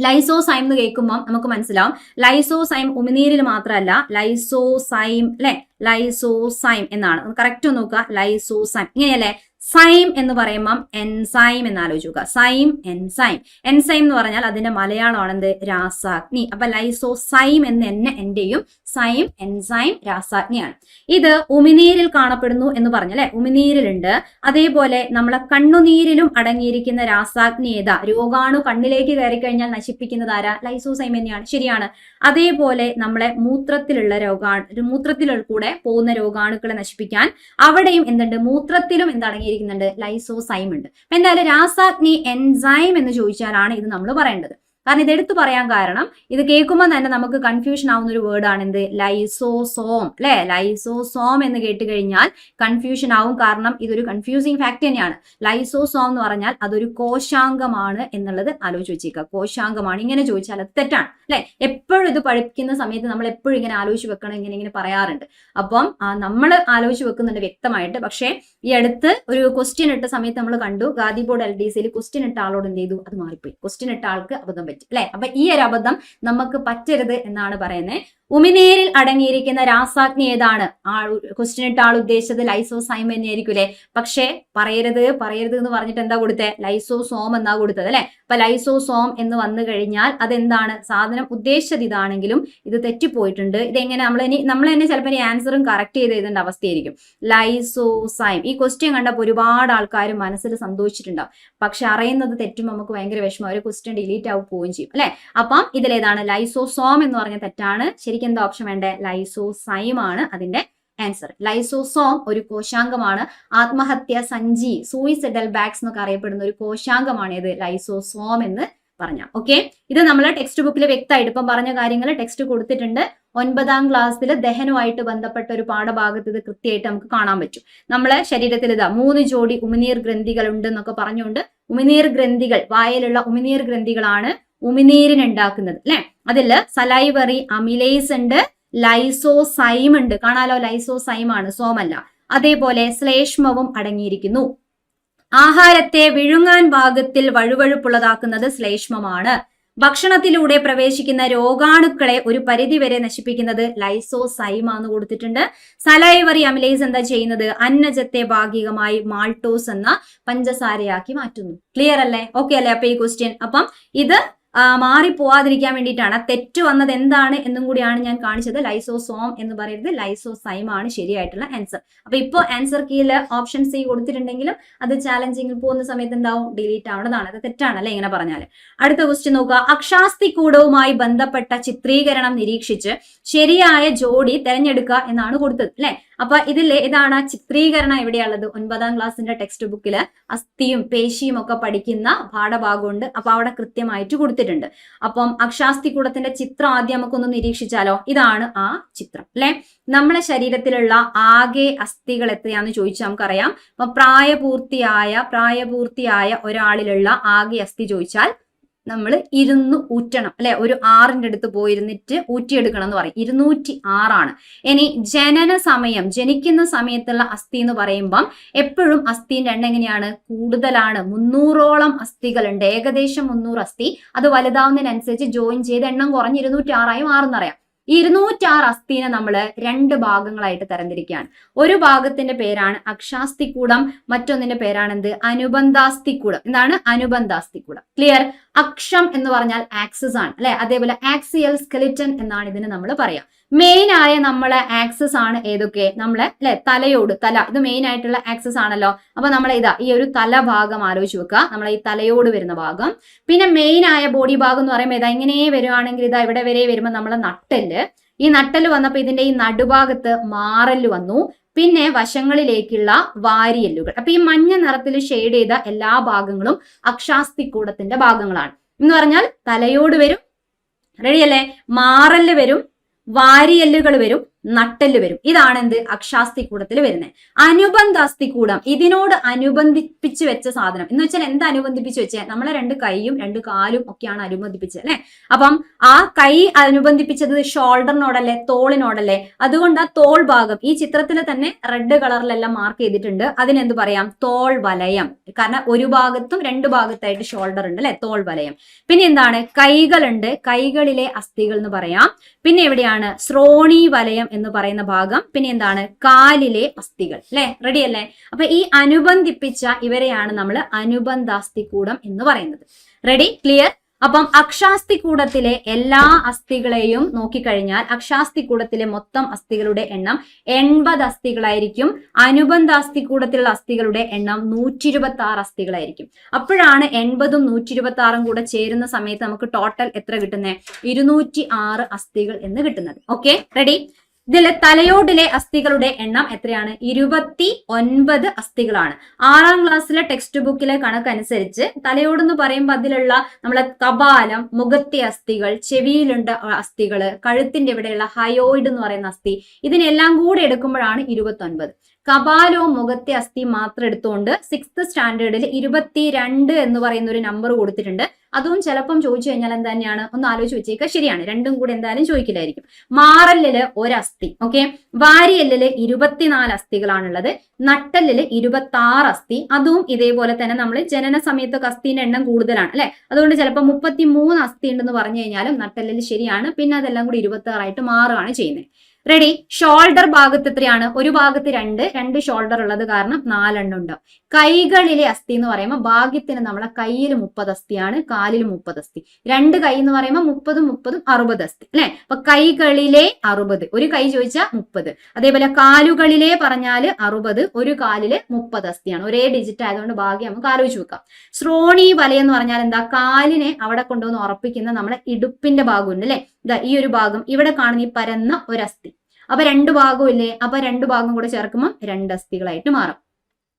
ലൈസോസൈം എന്ന് കേൾക്കുമ്പോൾ നമുക്ക് മനസ്സിലാവും ലൈസോസൈം ഉമിനീരിൽ മാത്രമല്ല, ലൈസോസൈം അല്ലെ, ലൈസോസൈം എന്നാണ്. കറക്റ്റ് നോക്കുക, ലൈസോസൈം ഇങ്ങനെയല്ലേ. സൈം എന്ന് പറയുമ്പം എൻസൈം എന്ന് ആലോചിക്കുക. Same enzyme. എൻസൈം എന്ന് പറഞ്ഞാൽ അതിന്റെ മലയാളമാണ് എന്ത്? രാസാഗ്നി. അപ്പൊ ലൈസോസൈം എന്ന് തന്നെ എന്റെയും സൈം എൻസൈം രാസാഗ്നിയാണ്. ഇത് ഉമിനീരിൽ കാണപ്പെടുന്നു എന്ന് പറഞ്ഞല്ലേ, ഉമിനീരിലുണ്ട്. അതേപോലെ നമ്മളെ കണ്ണുനീരിലും അടങ്ങിയിരിക്കുന്ന രാസാഗ്നി ഏതാ? രോഗാണു കണ്ണിലേക്ക് കയറി കഴിഞ്ഞാൽ നശിപ്പിക്കുന്നത് ആരാ? ലൈസോസൈം തന്നെയാണ്. ശരിയാണ്. അതേപോലെ നമ്മളെ മൂത്രത്തിൽ കൂടെ പോകുന്ന രോഗാണുക്കളെ നശിപ്പിക്കാൻ അവിടെയും എന്തുണ്ട്? മൂത്രത്തിലും എന്തടങ്ങിയിരിക്കുന്നുണ്ട്? ലൈസോസൈം ഉണ്ട്. അപ്പൊ എന്തായാലും രാസാഗ്നി എൻസൈം എന്ന് ചോദിച്ചാലാണ് ഇത് നമ്മൾ പറയേണ്ടത്. കാരണം ഇത് എടുത്തു പറയാൻ കാരണം ഇത് കേൾക്കുമ്പോൾ തന്നെ നമുക്ക് കൺഫ്യൂഷൻ ആവുന്ന ഒരു വേർഡാണ് എന്ത്? ലൈസോസോം അല്ലെ. ലൈസോസോം എന്ന് കേട്ട് കഴിഞ്ഞാൽ കൺഫ്യൂഷൻ ആവും. കാരണം ഇതൊരു കൺഫ്യൂസിങ് ഫാക്ട് തന്നെയാണ്. ലൈസോസോം എന്ന് പറഞ്ഞാൽ അതൊരു കോശാംഗമാണ് എന്നുള്ളത് ആലോചിച്ച് വെച്ചേക്കുക. കോശാംഗമാണ്. ഇങ്ങനെ ചോദിച്ചാൽ അത് തെറ്റാണ് അല്ലെ. എപ്പോഴും ഇത് പഠിക്കുന്ന സമയത്ത് നമ്മൾ എപ്പോഴും ഇങ്ങനെ ആലോചിച്ച് വെക്കണം, ഇങ്ങനെ പറയാറുണ്ട്. അപ്പം നമ്മൾ ആലോചിച്ച് വെക്കുന്നുണ്ട് വ്യക്തമായിട്ട്. പക്ഷേ ഈ അടുത്ത് ഒരു ക്വസ്റ്റ്യൻ ഇട്ട സമയത്ത് നമ്മൾ കണ്ടു, ഗാദി ബോർഡ് LDCയിൽ ക്വസ്റ്റ്യൻ ഇട്ട ആളോട് എന്ത് ചെയ്തു? അത് മാറിപ്പോയി. ക്വസ്റ്റ്യൻ ഇട്ട ആൾക്ക് അബദ്ധം പറ്റി അല്ലെ. അപ്പൊ ഈ ഒരു അബദ്ധം നമുക്ക് പറ്റരുത് എന്നാണ് പറയുന്നത്. ഉമിനീരിൽ അടങ്ങിയിരിക്കുന്ന രാസാഗ്നി ഏതാണ്? ക്വസ്റ്റ്യൻ ഇട്ട ആൾ ഉദ്ദേശിച്ചത് ലൈസോസൈം തന്നെയായിരിക്കും. പക്ഷേ പറയരുത് എന്ന് പറഞ്ഞിട്ട് എന്താ കൊടുത്തേ? ലൈസോസോം എന്നാ കൊടുത്തത് അല്ലെ. അപ്പൊ ലൈസോസോം എന്ന് വന്നു കഴിഞ്ഞാൽ അതെന്താണ്? സാധനം ഉദ്ദേശിച്ചത് ഇതാണെങ്കിലും ഇത് തെറ്റിപ്പോയിട്ടുണ്ട്. ഇതെങ്ങനെ നമ്മൾ തന്നെ ചിലപ്പോൾ ഈ ആൻസറും കറക്റ്റ് ചെയ്ത് എഴുതേണ്ട അവസ്ഥയായിരിക്കും. ലൈസോസൈം. ഈ ക്വസ്റ്റ്യൻ കണ്ടപ്പോൾ ഒരുപാട് ആൾക്കാർ മനസ്സിൽ സന്തോഷിച്ചിട്ടുണ്ടാവും. പക്ഷെ അറിയുന്നത് തെറ്റും നമുക്ക് ഭയങ്കര വിഷമം. ഒരു ക്വസ്റ്റ്യൻ ഡിലീറ്റ് ആവും പോവുകയും ചെയ്യും അല്ലെ. അപ്പം ഇതിലേതാണ്? ലൈസോസോം എന്ന് പറഞ്ഞ തെറ്റാണ്. ശരിക്കും എന്താ ഓപ്ഷൻ വേണ്ടേ? ലൈസോസൈം ആണ് അതിന്റെ ആൻസർ. ലൈസോസോം ഒരു കോശാംഗമാണ്. ആത്മഹത്യ സഞ്ചി, സൂയിസൈഡൽ ബാഗ്സ് എന്നൊക്കെ അറിയപ്പെടുന്ന ഒരു കോശാംഗമാണ് ഇത് ലൈസോസോം എന്ന് പറഞ്ഞാൽ. ഓക്കെ, ഇത് നമ്മൾ ടെക്സ്റ്റ് ബുക്കിൽ വ്യക്തമായിട്ട് ഇപ്പം പറഞ്ഞ കാര്യങ്ങൾ ടെക്സ്റ്റ് കൊടുത്തിട്ടുണ്ട്. 9ാം ക്ലാസ്സിൽ ദഹനവുമായിട്ട് ബന്ധപ്പെട്ട ഒരു പാഠഭാഗത്ത് ഇത് കൃത്യമായിട്ട് നമുക്ക് കാണാൻ പറ്റും. നമ്മളെ ശരീരത്തിൽ ഇതാ 3 ജോഡി ഉമിനീർ ഗ്രന്ഥികൾ ഉണ്ട് എന്നൊക്കെ പറഞ്ഞുകൊണ്ട്, ഉമിനീർ ഗ്രന്ഥികൾ, വായിലുള്ള ഉമിനീർ ഗ്രന്ഥികളാണ് ഉമിനീരിന് ഉണ്ടാക്കുന്നത് അല്ലെ. അതില് സലൈവറി അമിലേസ് ഉണ്ട്, ലൈസോസൈം ഉണ്ട്. കാണാലോ, ലൈസോസൈം ആണ്, സോമല്ല. അതേപോലെ ശ്ലേഷ്മവും അടങ്ങിയിരിക്കുന്നു. ആഹാരത്തെ വിഴുങ്ങാൻ പാകത്തിൽ വഴുവഴുപ്പുള്ളതാക്കുന്നത് ശ്ലേഷ്മമാണ്. ഭക്ഷണത്തിലൂടെ പ്രവേശിക്കുന്ന രോഗാണുക്കളെ ഒരു പരിധിവരെ നശിപ്പിക്കുന്നത് ലൈസോസൈം ആണെന്ന് കൊടുത്തിട്ടുണ്ട്. സലൈവറി അമിലേസ് എന്താ ചെയ്യുന്നത്? അന്നജത്തെ ഭാഗികമായി മാൾട്ടോസ് എന്ന പഞ്ചസാരയാക്കി മാറ്റുന്നു. ക്ലിയർ അല്ലേ? ഓക്കെ അല്ലേ? അപ്പൊ ഈ ക്വസ്റ്റ്യൻ അപ്പം ഇത് മാറിപ്പോവാതിരിക്കാൻ വേണ്ടിയിട്ടാണ്. തെറ്റ് വന്നത് എന്താണ് എന്നും കൂടിയാണ് ഞാൻ കാണിച്ചത്. ലൈസോസോം എന്ന് പറയുന്നത് ലൈസോസൈം ആണ് ശരിയായിട്ടുള്ള ആൻസർ. അപ്പൊ ഇപ്പോൾ ആൻസർ കീയിൽ ഓപ്ഷൻ സി കൊടുത്തിട്ടുണ്ടെങ്കിലും അത് ചാലഞ്ചിങ്ങിൽ പോകുന്ന സമയത്ത് എന്താവും? ഡിലീറ്റ് ആവുന്നതാണ്. അത് തെറ്റാണല്ലേ ഇങ്ങനെ പറഞ്ഞാൽ. അടുത്ത ക്വസ്റ്റ്യൻ നോക്കുക. അക്ഷാസ്തികൂടവുമായി ബന്ധപ്പെട്ട ചിത്രീകരണം നിരീക്ഷിച്ച് ശരിയായ ജോഡി തെരഞ്ഞെടുക്കുക എന്നാണ് കൊടുത്തത് അല്ലെ. അപ്പൊ ഇതിൽ ഏതാണ് ചിത്രീകരണം? എവിടെയുള്ളത്? 9ാം ക്ലാസ്സിന്റെ ടെക്സ്റ്റ് ബുക്കിൽ അസ്ഥിയും പേശിയും ഒക്കെ പഠിക്കുന്ന പാഠഭാഗമുണ്ട്. അപ്പൊ അവിടെ കൃത്യമായിട്ട് കൊടുത്തിട്ടുണ്ട്. അപ്പം അക്ഷാസ്തികൂടത്തിന്റെ ചിത്രം ആദ്യം നമുക്കൊന്ന് നിരീക്ഷിച്ചാലോ. ഇതാണ് ആ ചിത്രം അല്ലെ. നമ്മളെ ശരീരത്തിലുള്ള ആകെ അസ്ഥികൾ എത്രയാന്ന് ചോദിച്ചാൽ നമുക്കറിയാം. അപ്പൊ പ്രായപൂർത്തിയായ ഒരാളിലുള്ള ആകെ അസ്ഥി ചോദിച്ചാൽ നമ്മൾ ഇരുന്ന് ഊറ്റണം അല്ലെ. ഒരു 6ന്റെ അടുത്ത് പോയിരുന്നിട്ട് ഊറ്റിയെടുക്കണം എന്ന് പറയും. 206 ഇനി ജനിക്കുന്ന സമയത്തുള്ള അസ്ഥി എന്ന് പറയുമ്പം എപ്പോഴും അസ്ഥിന്റെ എണ്ണം എങ്ങനെയാണ്? കൂടുതലാണ്. 300ഓളം അസ്ഥികളുണ്ട്. ഏകദേശം 300 അസ്ഥി. അത് വലുതാവുന്നതിനനുസരിച്ച് ജോയിൻ ചെയ്ത് എണ്ണം കുറഞ്ഞ് 206 മാറുന്നറിയാം. ഈ 206 അസ്ഥിനെ നമ്മൾ 2 ഭാഗങ്ങളായിട്ട് തരംതിരിക്കുകയാണ്. ഒരു ഭാഗത്തിന്റെ പേരാണ് അക്ഷാസ്തികൂടം, മറ്റൊന്നിന്റെ പേരാണ് എന്ത്? അനുബന്ധാസ്തികൂടം. എന്താണ്? അനുബന്ധാസ്തികൂടം. ക്ലിയർ? അക്ഷം എന്ന് പറഞ്ഞാൽ ആക്സിസ് ആണ് അല്ലെ. അതേപോലെ ആക്സിയൽ സ്കെലിറ്റൻ എന്നാണ് ഇതിന് നമ്മൾ പറയാം. മെയിൻ ആയ നമ്മളെ ആക്സസ് ആണ് ഏതൊക്കെ, നമ്മളെ അല്ലെ തലയോട്, തല ഇത് മെയിൻ ആയിട്ടുള്ള ആക്സസ് ആണല്ലോ. അപ്പൊ നമ്മൾ ഇതാ ഈ ഒരു തല ഭാഗം ആലോചിച്ച് വെക്കുക, നമ്മളെ ഈ തലയോട് വരുന്ന ഭാഗം. പിന്നെ മെയിൻ ആയ ബോഡി ഭാഗം എന്ന് പറയുമ്പോൾ ഇതാ ഇങ്ങനെ വരുവാണെങ്കിൽ ഇതാ ഇവിടെ വരെ വരുമ്പോൾ നമ്മളെ നട്ടെല്ല്, ഈ നട്ടെല്ല് വന്നപ്പോൾ ഇതിന്റെ ഈ നടുഭാഗത്ത് മാറല് വന്നു, പിന്നെ വശങ്ങളിലേക്കുള്ള വാരിയെല്ലുകൾ. അപ്പൊ ഈ മഞ്ഞ നിറത്തിൽ ഷെയ്ഡ് ചെയ്ത എല്ലാ ഭാഗങ്ങളും അക്ഷാസ്തികൂടത്തിന്റെ ഭാഗങ്ങളാണ്. എന്ന് പറഞ്ഞാൽ തലയോട് വരും, റെഡിയല്ലേ, മാറല് വരും, വാരിയെല്ലുകൾ വരും, നട്ടെല്ല് വരും. ഇതാണ് എന്ത് അക്ഷാസ്തികൂടത്തിൽ വരുന്നത്. അനുബന്ധ അസ്ഥികൂടം ഇതിനോട് അനുബന്ധിപ്പിച്ച് വെച്ച സാധനം എന്ന് വെച്ചാൽ എന്താ അനുബന്ധിപ്പിച്ച് വെച്ചത്, നമ്മളെ രണ്ട് കൈയും രണ്ട് കാലും ഒക്കെയാണ് അനുബന്ധിപ്പിച്ചത് അല്ലെ. അപ്പം ആ കൈ അനുബന്ധിപ്പിച്ചത് ഷോൾഡറിനോടല്ലേ, തോളിനോടല്ലേ. അതുകൊണ്ട് ആ തോൾ ഭാഗം ഈ ചിത്രത്തിൽ തന്നെ റെഡ് കളറിലെല്ലാം മാർക്ക് ചെയ്തിട്ടുണ്ട്. അതിനെന്ത് പറയാം, തോൾ വലയം. കാരണം ഒരു ഭാഗത്തും രണ്ട് ഭാഗത്തായിട്ട് ഷോൾഡർ ഉണ്ട് അല്ലെ, തോൾ വലയം. പിന്നെ എന്താണ്, കൈകളുണ്ട്, കൈകളിലെ അസ്ഥികൾ എന്ന് പറയാം. പിന്നെ എവിടെയാണ് ശ്രോണി വലയം എന്ന് പറയുന്ന ഭാഗം. പിന്നെ എന്താണ്, കാലിലെ അസ്ഥികൾ അല്ലെ. റെഡി അല്ലേ. അപ്പൊ ഈ അനുബന്ധിപ്പിച്ച ഇവരെയാണ് നമ്മൾ അനുബന്ധാസ്ഥികൂടം എന്ന് പറയുന്നത്. Ready, clear. അപ്പം അക്ഷാസ്തികൂടത്തിലെ എല്ലാ അസ്ഥികളെയും നോക്കിക്കഴിഞ്ഞാൽ അക്ഷാസ്തികൂടത്തിലെ മൊത്തം അസ്ഥികളുടെ എണ്ണം 80 അസ്ഥികളായിരിക്കും. അനുബന്ധാസ്ഥികൂടത്തിലുള്ള അസ്ഥികളുടെ എണ്ണം 126 അസ്ഥികളായിരിക്കും. അപ്പോഴാണ് 80ഉം 126ഉം കൂടെ ചേരുന്ന സമയത്ത് നമുക്ക് ടോട്ടൽ എത്ര കിട്ടുന്നത്, 206 അസ്ഥികൾ എന്ന് കിട്ടുന്നത്. Okay, ready. ഇതിലെ തലയോടിലെ അസ്ഥികളുടെ എണ്ണം എത്രയാണ്, 29 അസ്ഥികളാണ്. 6ാം ക്ലാസ്സിലെ ടെക്സ്റ്റ് ബുക്കിലെ കണക്കനുസരിച്ച് തലയോട് എന്ന് പറയുമ്പോൾ അതിലുള്ള നമ്മളെ കപാലം, മുഖത്തെ അസ്ഥികൾ, ചെവിയിലുണ്ട് അസ്ഥികള്, കഴുത്തിന്റെ ഇവിടെയുള്ള ഹയോയിഡ് എന്ന് പറയുന്ന അസ്ഥി, ഇതിനെല്ലാം കൂടെ എടുക്കുമ്പോഴാണ് 29. കപാലവും മുഖത്തെ അസ്ഥി മാത്രം എടുത്തുകൊണ്ട് 6th സ്റ്റാൻഡേർഡിൽ 22 എന്ന് പറയുന്ന ഒരു നമ്പർ കൊടുത്തിട്ടുണ്ട്. അതും ചിലപ്പം ചോദിച്ചു കഴിഞ്ഞാൽ എന്താ തന്നെയാണ്, ഒന്ന് ആലോചിച്ച് വെച്ചേക്കുക. ശരിയാണ്, രണ്ടും കൂടെ എന്തായാലും ചോദിക്കില്ലായിരിക്കും. മാറല്ലില് ഒരസ്ഥി, ഓക്കെ. വാരിയെല്ലില് 24 അസ്ഥികളാണുള്ളത്. നട്ടെല്ലില് 26 അസ്ഥി. അതും ഇതേപോലെ തന്നെ നമ്മൾ ജനന സമയത്തൊക്കെ അസ്ഥിന്റെ എണ്ണം കൂടുതലാണ് അല്ലെ. അതുകൊണ്ട് ചിലപ്പോൾ 33 അസ്ഥി ഉണ്ടെന്ന് പറഞ്ഞു കഴിഞ്ഞാലും നട്ടെല്ലില് ശരിയാണ്. പിന്നെ അതെല്ലാം കൂടി 26 ആയിട്ട് മാറുകയാണ് ചെയ്യുന്നത്. റെഡി. ഷോൾഡർ ഭാഗത്ത് എത്രയാണ്, ഒരു ഭാഗത്ത് രണ്ട് ഷോൾഡർ ഉള്ളത് കാരണം 4 എണ്ണം ഉണ്ടാവും. കൈകളിലെ അസ്ഥി എന്ന് പറയുമ്പോൾ ഭാഗ്യത്തിന് നമ്മളെ കയ്യിൽ 30 അസ്ഥിയാണ്, കാലിൽ 30 അസ്ഥി. രണ്ട് കൈ എന്ന് പറയുമ്പോൾ 30ഉം 30ഉം 60 അസ്ഥി അല്ലെ. അപ്പൊ കൈകളിലെ 60, ഒരു കൈ ചോദിച്ചാൽ 30. അതേപോലെ കാലുകളിലെ പറഞ്ഞാല് 60, ഒരു കാലില് 30 അസ്ഥിയാണ്. ഒരേ ഡിജിറ്റ് ആയതുകൊണ്ട് ഭാഗ്യം നമുക്ക് ആലോചിച്ച് വെക്കാം. ശ്രോണി വലയം എന്ന് പറഞ്ഞാൽ എന്താ, കാലിനെ അവിടെ കൊണ്ടുവന്ന് ഉറപ്പിക്കുന്ന നമ്മുടെ ഇടുപ്പിന്റെ ഭാഗമുണ്ട് അല്ലെ. ഇതാ ഈ ഒരു ഭാഗം ഇവിടെ കാണുന്ന ഈ പരന്ന ഒരസ്ഥി. അപ്പൊ രണ്ട് ഭാഗവും ഇല്ലേ, അപ്പൊ രണ്ട് ഭാഗം കൂടെ ചേർക്കുമ്പോൾ 2 അസ്ഥികളായിട്ട് മാറും.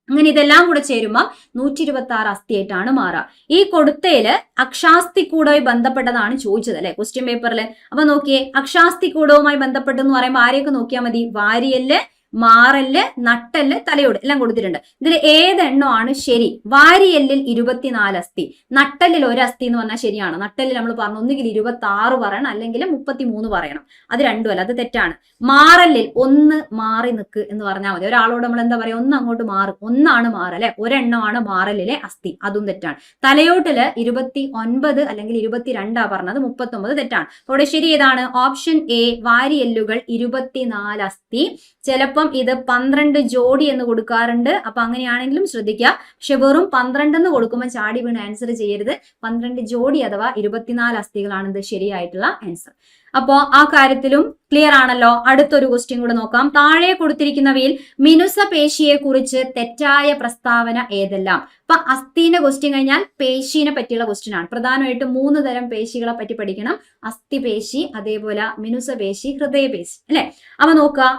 അങ്ങനെ ഇതെല്ലാം കൂടെ ചേരുമ്പോൾ 126 അസ്ഥിയായിട്ടാണ് മാറുക. ഈ കൊടുത്തയില് അക്ഷാസ്തികൂടവുമായി ബന്ധപ്പെട്ടതാണ് ചോദിച്ചത് അല്ലെ ക്വസ്റ്റ്യൻ പേപ്പറിൽ. അപ്പൊ നോക്കിയേ, അക്ഷാസ്തികൂടവുമായി ബന്ധപ്പെട്ടെന്ന് പറയുമ്പോൾ ആരെയൊക്കെ നോക്കിയാൽ മതി, വാരിയെല്ല്, മാറല്ല്, നട്ടെല്ല്, തലയോട് എല്ലാം കൊടുത്തിട്ടുണ്ട്. ഇതിൽ ഏതെണ്ണമാണ് ശരി? വാരിയെല്ലിൽ 24 അസ്ഥി, നട്ടെല്ലിൽ 1 അസ്ഥി എന്ന് പറഞ്ഞാൽ ശരിയാണ്. നട്ടെല്ലിൽ നമ്മൾ പറഞ്ഞു ഒന്നുകിൽ 26 പറയണം അല്ലെങ്കിൽ 33 പറയണം. അത് രണ്ടുമല്ല, അത് തെറ്റാണ്. മാറല്ലിൽ 1 മാറി നിൽക്ക് എന്ന് പറഞ്ഞാൽ മതി. ഒരാളോട് നമ്മൾ എന്താ പറയാ, 1 അങ്ങോട്ട് മാറും, 1 മാറ് അല്ലെ, ഒരെണ്ണമാണ് മാറല്ലിലെ അസ്ഥി, അതും തെറ്റാണ്. തലയോട്ടില് 29 അല്ലെങ്കിൽ 22 പറഞ്ഞത്, 39 തെറ്റാണ്. അവിടെ ശരി ഏതാണ്? ഓപ്ഷൻ എ, വാരിയെല്ലുകൾ 24 അസ്ഥി. ചിലപ്പം ഇത് 12 ജോഡി എന്ന് കൊടുക്കാറുണ്ട്. അപ്പൊ അങ്ങനെയാണെങ്കിലും ശ്രദ്ധിക്കുക. പക്ഷെ വെറും 12 എന്ന് കൊടുക്കുമ്പോൾ ചാടി വീണ് ആൻസർ ചെയ്യരുത്. 12 ജോഡി അഥവാ 24 അസ്ഥികളാണ് ഇത് ശരിയായിട്ടുള്ള ആൻസർ. അപ്പോ ആ കാര്യത്തിലും ക്ലിയർ ആണല്ലോ. അടുത്തൊരു ക്വസ്റ്റ്യൻ കൂടെ നോക്കാം. താഴെ കൊടുത്തിരിക്കുന്നവയിൽ മിനുസ പേശിയെ കുറിച്ച് തെറ്റായ പ്രസ്താവന ഏതെല്ലാം? അപ്പൊ അസ്ഥിന്റെ ക്വസ്റ്റ്യൻ കഴിഞ്ഞാൽ പേശീനെ പറ്റിയുള്ള ക്വസ്റ്റ്യൻ ആണ്. പ്രധാനമായിട്ടും 3 തരം പേശികളെ പറ്റി പഠിക്കണം. അസ്ഥിപേശി, അതേപോലെ മിനുസ പേശി, ഹൃദയപേശി അല്ലെ. അപ്പൊ നോക്കുക,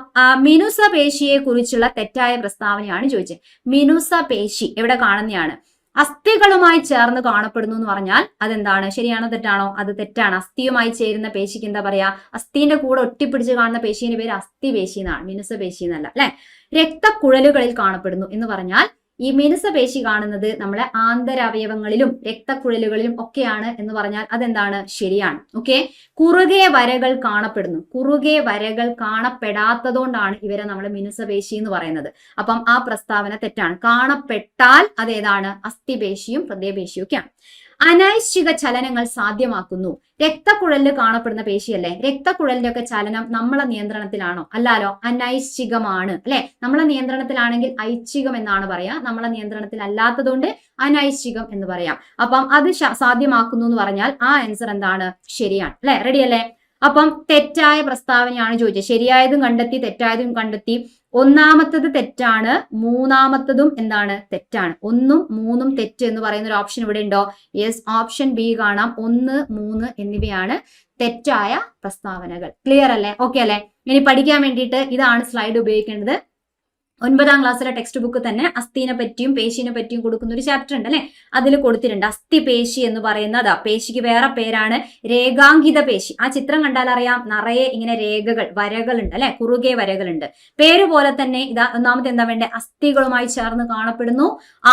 മിനുസ പേശിയെ കുറിച്ചുള്ള തെറ്റായ പ്രസ്താവനയാണ് ചോദിച്ചത്. മിനുസ പേശി എവിടെ കാണുന്നതാണ്? അസ്ഥികളുമായി ചേർന്ന് കാണപ്പെടുന്നു എന്ന് പറഞ്ഞാൽ അതെന്താണ്? ശരിയാണോ തെറ്റാണോ? അത് തെറ്റാണ്. അസ്ഥിയുമായി ചേരുന്ന പേശിക്ക് എന്താ പറയാ? അസ്ഥിന്റെ കൂടെ ഒട്ടിപ്പിടിച്ച് കാണുന്ന പേശിന്റെ പേര് അസ്ഥിപേശി എന്നാണ്, മിനുസ പേശി എന്നല്ല അല്ലെ. രക്തക്കുഴലുകളിൽ കാണപ്പെടുന്നു എന്ന് പറഞ്ഞാൽ ഈ മിനുസ പേശി കാണുന്നത് നമ്മളെ ആന്തരാവയവങ്ങളിലും രക്തക്കുഴലുകളിലും ഒക്കെയാണ് എന്ന് പറഞ്ഞാൽ അതെന്താണ്? ശരിയാണ്. ഓക്കെ. കുറുകെ വരകൾ കാണപ്പെടുന്നു. കുറുകെ വരകൾ കാണപ്പെടാത്തതുകൊണ്ടാണ് ഇവരെ നമ്മൾ മിനുസ പേശി എന്ന് പറയുന്നത്. അപ്പം ആ പ്രസ്താവന തെറ്റാണ്. കാണപ്പെട്ടാൽ അതേതാണ്? അസ്ഥിപേശിയും ഹൃദയപേശിയും ഒക്കെയാണ്. അനൈശ്ചിക ചലനങ്ങൾ സാധ്യമാക്കുന്നു. രക്തക്കുഴലിൽ കാണപ്പെടുന്ന പേശിയല്ലേ. രക്തക്കുഴലിന്റെ ഒക്കെ ചലനം നമ്മളെ നിയന്ത്രണത്തിലാണോ? അല്ലാലോ, അനൈശ്ചികമാണ് അല്ലെ. നമ്മളെ നിയന്ത്രണത്തിലാണെങ്കിൽ ഐച്ഛികം എന്നാണ് പറയാ. നമ്മളെ നിയന്ത്രണത്തിൽ അല്ലാത്തതുകൊണ്ട് അനൈശ്ചികം എന്ന് പറയാം. അപ്പം അത് സാധ്യമാക്കുന്നു എന്ന് പറഞ്ഞാൽ ആ ആൻസർ എന്താണ്? ശരിയാണ് അല്ലെ. റെഡി അല്ലേ? അപ്പം തെറ്റായ പ്രസ്താവനയാണ് ചോദിച്ചത്. ശരിയായതും കണ്ടെത്തി, തെറ്റായതും കണ്ടെത്തി. ഒന്നാമത്തത് തെറ്റാണ്, മൂന്നാമത്തതും എന്താണ്? തെറ്റാണ്. 1ഉം 3ഉം തെറ്റ് എന്ന് പറയുന്ന ഒരു ഓപ്ഷൻ ഇവിടെ ഉണ്ടോ? യെസ്, ഓപ്ഷൻ ബി കാണാം. 1, 3 എന്നിവയാണ് തെറ്റായ പ്രസ്താവനകൾ. ക്ലിയർ അല്ലേ? ഓക്കെ അല്ലേ? ഇനി പഠിക്കാൻ വേണ്ടിയിട്ട് ഇതാണ് സ്ലൈഡ് ഉപയോഗിക്കേണ്ടത്. 9ാം ക്ലാസ്സിലെ ടെക്സ്റ്റ് ബുക്ക് തന്നെ അസ്ഥിനെ പറ്റിയും പേശിനെ പറ്റിയും കൊടുക്കുന്ന ഒരു ചാപ്റ്റർ ഉണ്ട് അല്ലെ, അതിൽ കൊടുത്തിട്ടുണ്ട്. അസ്ഥി പേശി എന്ന് പറയുന്നത്, പേശിക്ക് വേറെ പേരാണ് രേഖാങ്കിത പേശി. ആ ചിത്രം കണ്ടാൽ അറിയാം, നിറയെ ഇങ്ങനെ രേഖകൾ, വരകൾ ഉണ്ട് അല്ലെ, കുറുകെ വരകളുണ്ട്. പേര് പോലെ തന്നെ ഇതാ ഒന്നാമത്തെ എന്താ വേണ്ടേ? അസ്ഥികളുമായി ചേർന്ന് കാണപ്പെടുന്നു.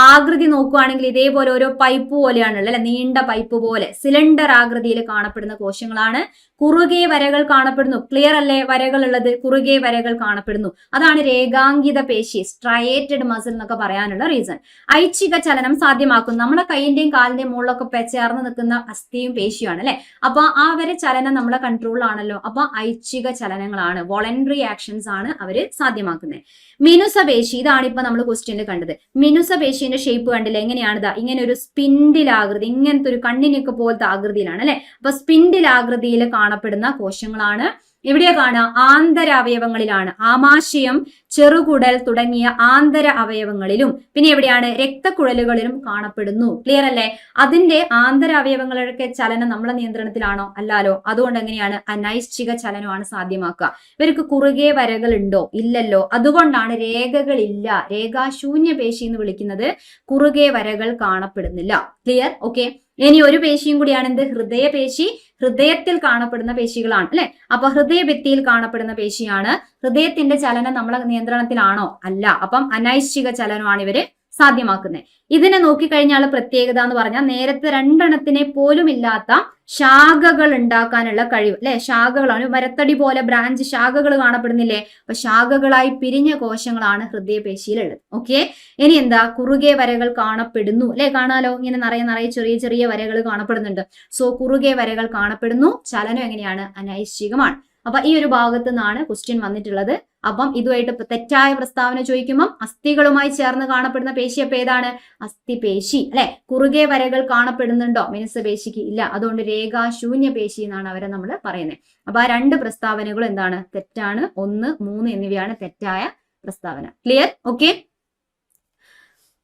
ആകൃതി നോക്കുകയാണെങ്കിൽ ഇതേപോലെ ഓരോ പൈപ്പ് പോലെയാണുള്ളത് അല്ലെ, നീണ്ട പൈപ്പ് പോലെ സിലിണ്ടർ ആകൃതിയിൽ കാണപ്പെടുന്ന കോശങ്ങളാണ്. കുറുകെ വരകൾ കാണപ്പെടുന്നു. ക്ലിയർ അല്ലേ? വരകൾ ഉള്ളത്, കുറുകെ വരകൾ കാണപ്പെടുന്നു. അതാണ് രേഖാങ്കിത പേശി, സ്ട്രയേറ്റഡ് മസിൽ എന്നൊക്കെ പറയാനുള്ള റീസൺ. ഐച്ഛിക ചലനം സാധ്യമാക്കുന്നു. നമ്മളെ കൈന്റെയും കാലിന്റെയും മുകളിലൊക്കെ ചേർന്ന് നിൽക്കുന്ന അസ്ഥിയും പേശിയാണ് അല്ലെ. അപ്പൊ ആ വരെ ചലനം നമ്മളെ കൺട്രോളിലാണല്ലോ. അപ്പൊ ഐച്ഛിക ചലനങ്ങളാണ്, വോളണ്ടറി ആക്ഷൻസ് ആണ് അവര് സാധ്യമാക്കുന്നത്. മിനുസ പേശി, ഇതാണ് ഇപ്പൊ നമ്മൾ ക്വസ്റ്റ്യനിൽ കണ്ടത്. മിനുസ പേശിന്റെ ഷേപ്പ് കണ്ടില്ല, എങ്ങനെയാണിതാ? ഇങ്ങനെ ഒരു സ്പിൻഡിൽ ആകൃതി, ഇങ്ങനത്തെ ഒരു കണ്ണിനൊക്കെ പോലത്തെ ആകൃതിയിലാണ് അല്ലെ. അപ്പൊ സ്പിൻഡിൽ ആകൃതിയിൽ കാണപ്പെടുന്ന കോശങ്ങളാണ്. എവിടെയാ കാണുക? ആന്തര അവയവങ്ങളിലാണ്. ആമാശയം, ചെറുകുടൽ തുടങ്ങിയ ആന്തര അവയവങ്ങളിലും പിന്നെ എവിടെയാണ്? രക്തക്കുഴലുകളിലും കാണപ്പെടുന്നു. ക്ലിയർ അല്ലേ? അതിന്റെ ആന്തര അവയവങ്ങളുടെ ചലനം നമ്മളെ നിയന്ത്രണത്തിലാണോ? അല്ലാലോ. അതുകൊണ്ട് എങ്ങനെയാണ്? അനൈശ്ചിക ചലനമാണ് സാധ്യമാക്കുക. ഇവർക്ക് കുറുകെ വരകൾ ഉണ്ടോ? ഇല്ലല്ലോ. അതുകൊണ്ടാണ് രേഖകളില്ല, രേഖാശൂന്യ പേശി എന്ന് വിളിക്കുന്നത്. കുറുകെ വരകൾ കാണപ്പെടുന്നില്ല. ക്ലിയർ? ഓക്കെ. ഇനി ഒരു പേശിയും കൂടിയാണ് എന്ത്? ഹൃദയപേശി. ഹൃദയത്തിൽ കാണപ്പെടുന്ന പേശികളാണ് അല്ലെ. അപ്പൊ ഹൃദയഭിത്തിയിൽ കാണപ്പെടുന്ന പേശിയാണ്. ഹൃദയത്തിന്റെ ചലനം നമ്മളെ നിയന്ത്രണത്തിലാണോ? അല്ല. അപ്പം അനൈശ്ചിക ചലനമാണ് ഇവര് സാധ്യമാക്കുന്നത്. ഇതിനെ നോക്കിക്കഴിഞ്ഞാൽ പ്രത്യേകത എന്ന് പറഞ്ഞാൽ നേരത്തെ 2 പോലും ഇല്ലാത്ത ശാഖകൾ ഉണ്ടാക്കാനുള്ള കഴിവ് അല്ലെ. ശാഖകളാണ്, മരത്തടി പോലെ ബ്രാഞ്ച് ശാഖകൾ കാണപ്പെടുന്നില്ലേ? അപ്പൊ ശാഖകളായി പിരിഞ്ഞ കോശങ്ങളാണ് ഹൃദയപേശിയിലുള്ളത്. ഓക്കെ. ഇനി എന്താ? കുറുകെ വരകൾ കാണപ്പെടുന്നു അല്ലെ. കാണാലോ, ഇങ്ങനെ നിറയെ ചെറിയ ചെറിയ വരകൾ കാണപ്പെടുന്നുണ്ട്. സോ കുറുകെ വരകൾ കാണപ്പെടുന്നു. ചലനം എങ്ങനെയാണ്? അനൈശ്ചികമാണ്. അപ്പൊ ഈ ഒരു ഭാഗത്ത് നിന്നാണ് ക്വസ്റ്റ്യൻ വന്നിട്ടുള്ളത്. അപ്പം ഇതുമായിട്ട് തെറ്റായ പ്രസ്താവന ചോദിക്കുമ്പോൾ അസ്ഥികളുമായി ചേർന്ന് കാണപ്പെടുന്ന പേശി അപ്പൊ ഏതാണ്? അസ്ഥിപേശി അല്ലെ. കുറുകെ വരകൾ കാണപ്പെടുന്നുണ്ടോ? മിനുസ പേശിക്ക് ഇല്ല. അതുകൊണ്ട് രേഖാശൂന്യ പേശി എന്നാണ് അവരെ നമ്മൾ പറയുന്നത്. അപ്പൊ ആ 2 പ്രസ്താവനകൾ എന്താണ്? തെറ്റാണ്. 1, 3 എന്നിവയാണ് തെറ്റായ പ്രസ്താവന. ക്ലിയർ? ഓക്കെ.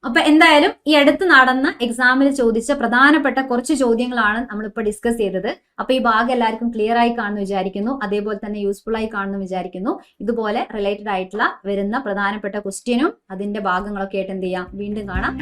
അപ്പൊ എന്തായാലും ഈ അടുത്ത് നടന്ന എക്സാമിൽ ചോദിച്ച പ്രധാനപ്പെട്ട കുറച്ച് ചോദ്യങ്ങളാണ് നമ്മളിപ്പോൾ ഡിസ്കസ് ചെയ്തത്. അപ്പൊ ഈ ഭാഗം എല്ലാവർക്കും ക്ലിയർ ആയി കാണുന്നു വിചാരിക്കുന്നു. അതേപോലെ തന്നെ യൂസ്ഫുൾ ആയി കാണുന്നു വിചാരിക്കുന്നു. ഇതുപോലെ റിലേറ്റഡ് ആയിട്ടുള്ള വരുന്ന പ്രധാനപ്പെട്ട ക്വസ്റ്റ്യനും അതിന്റെ ഭാഗങ്ങളൊക്കെ ആയിട്ട് എന്ത് ചെയ്യാം? വീണ്ടും കാണാം.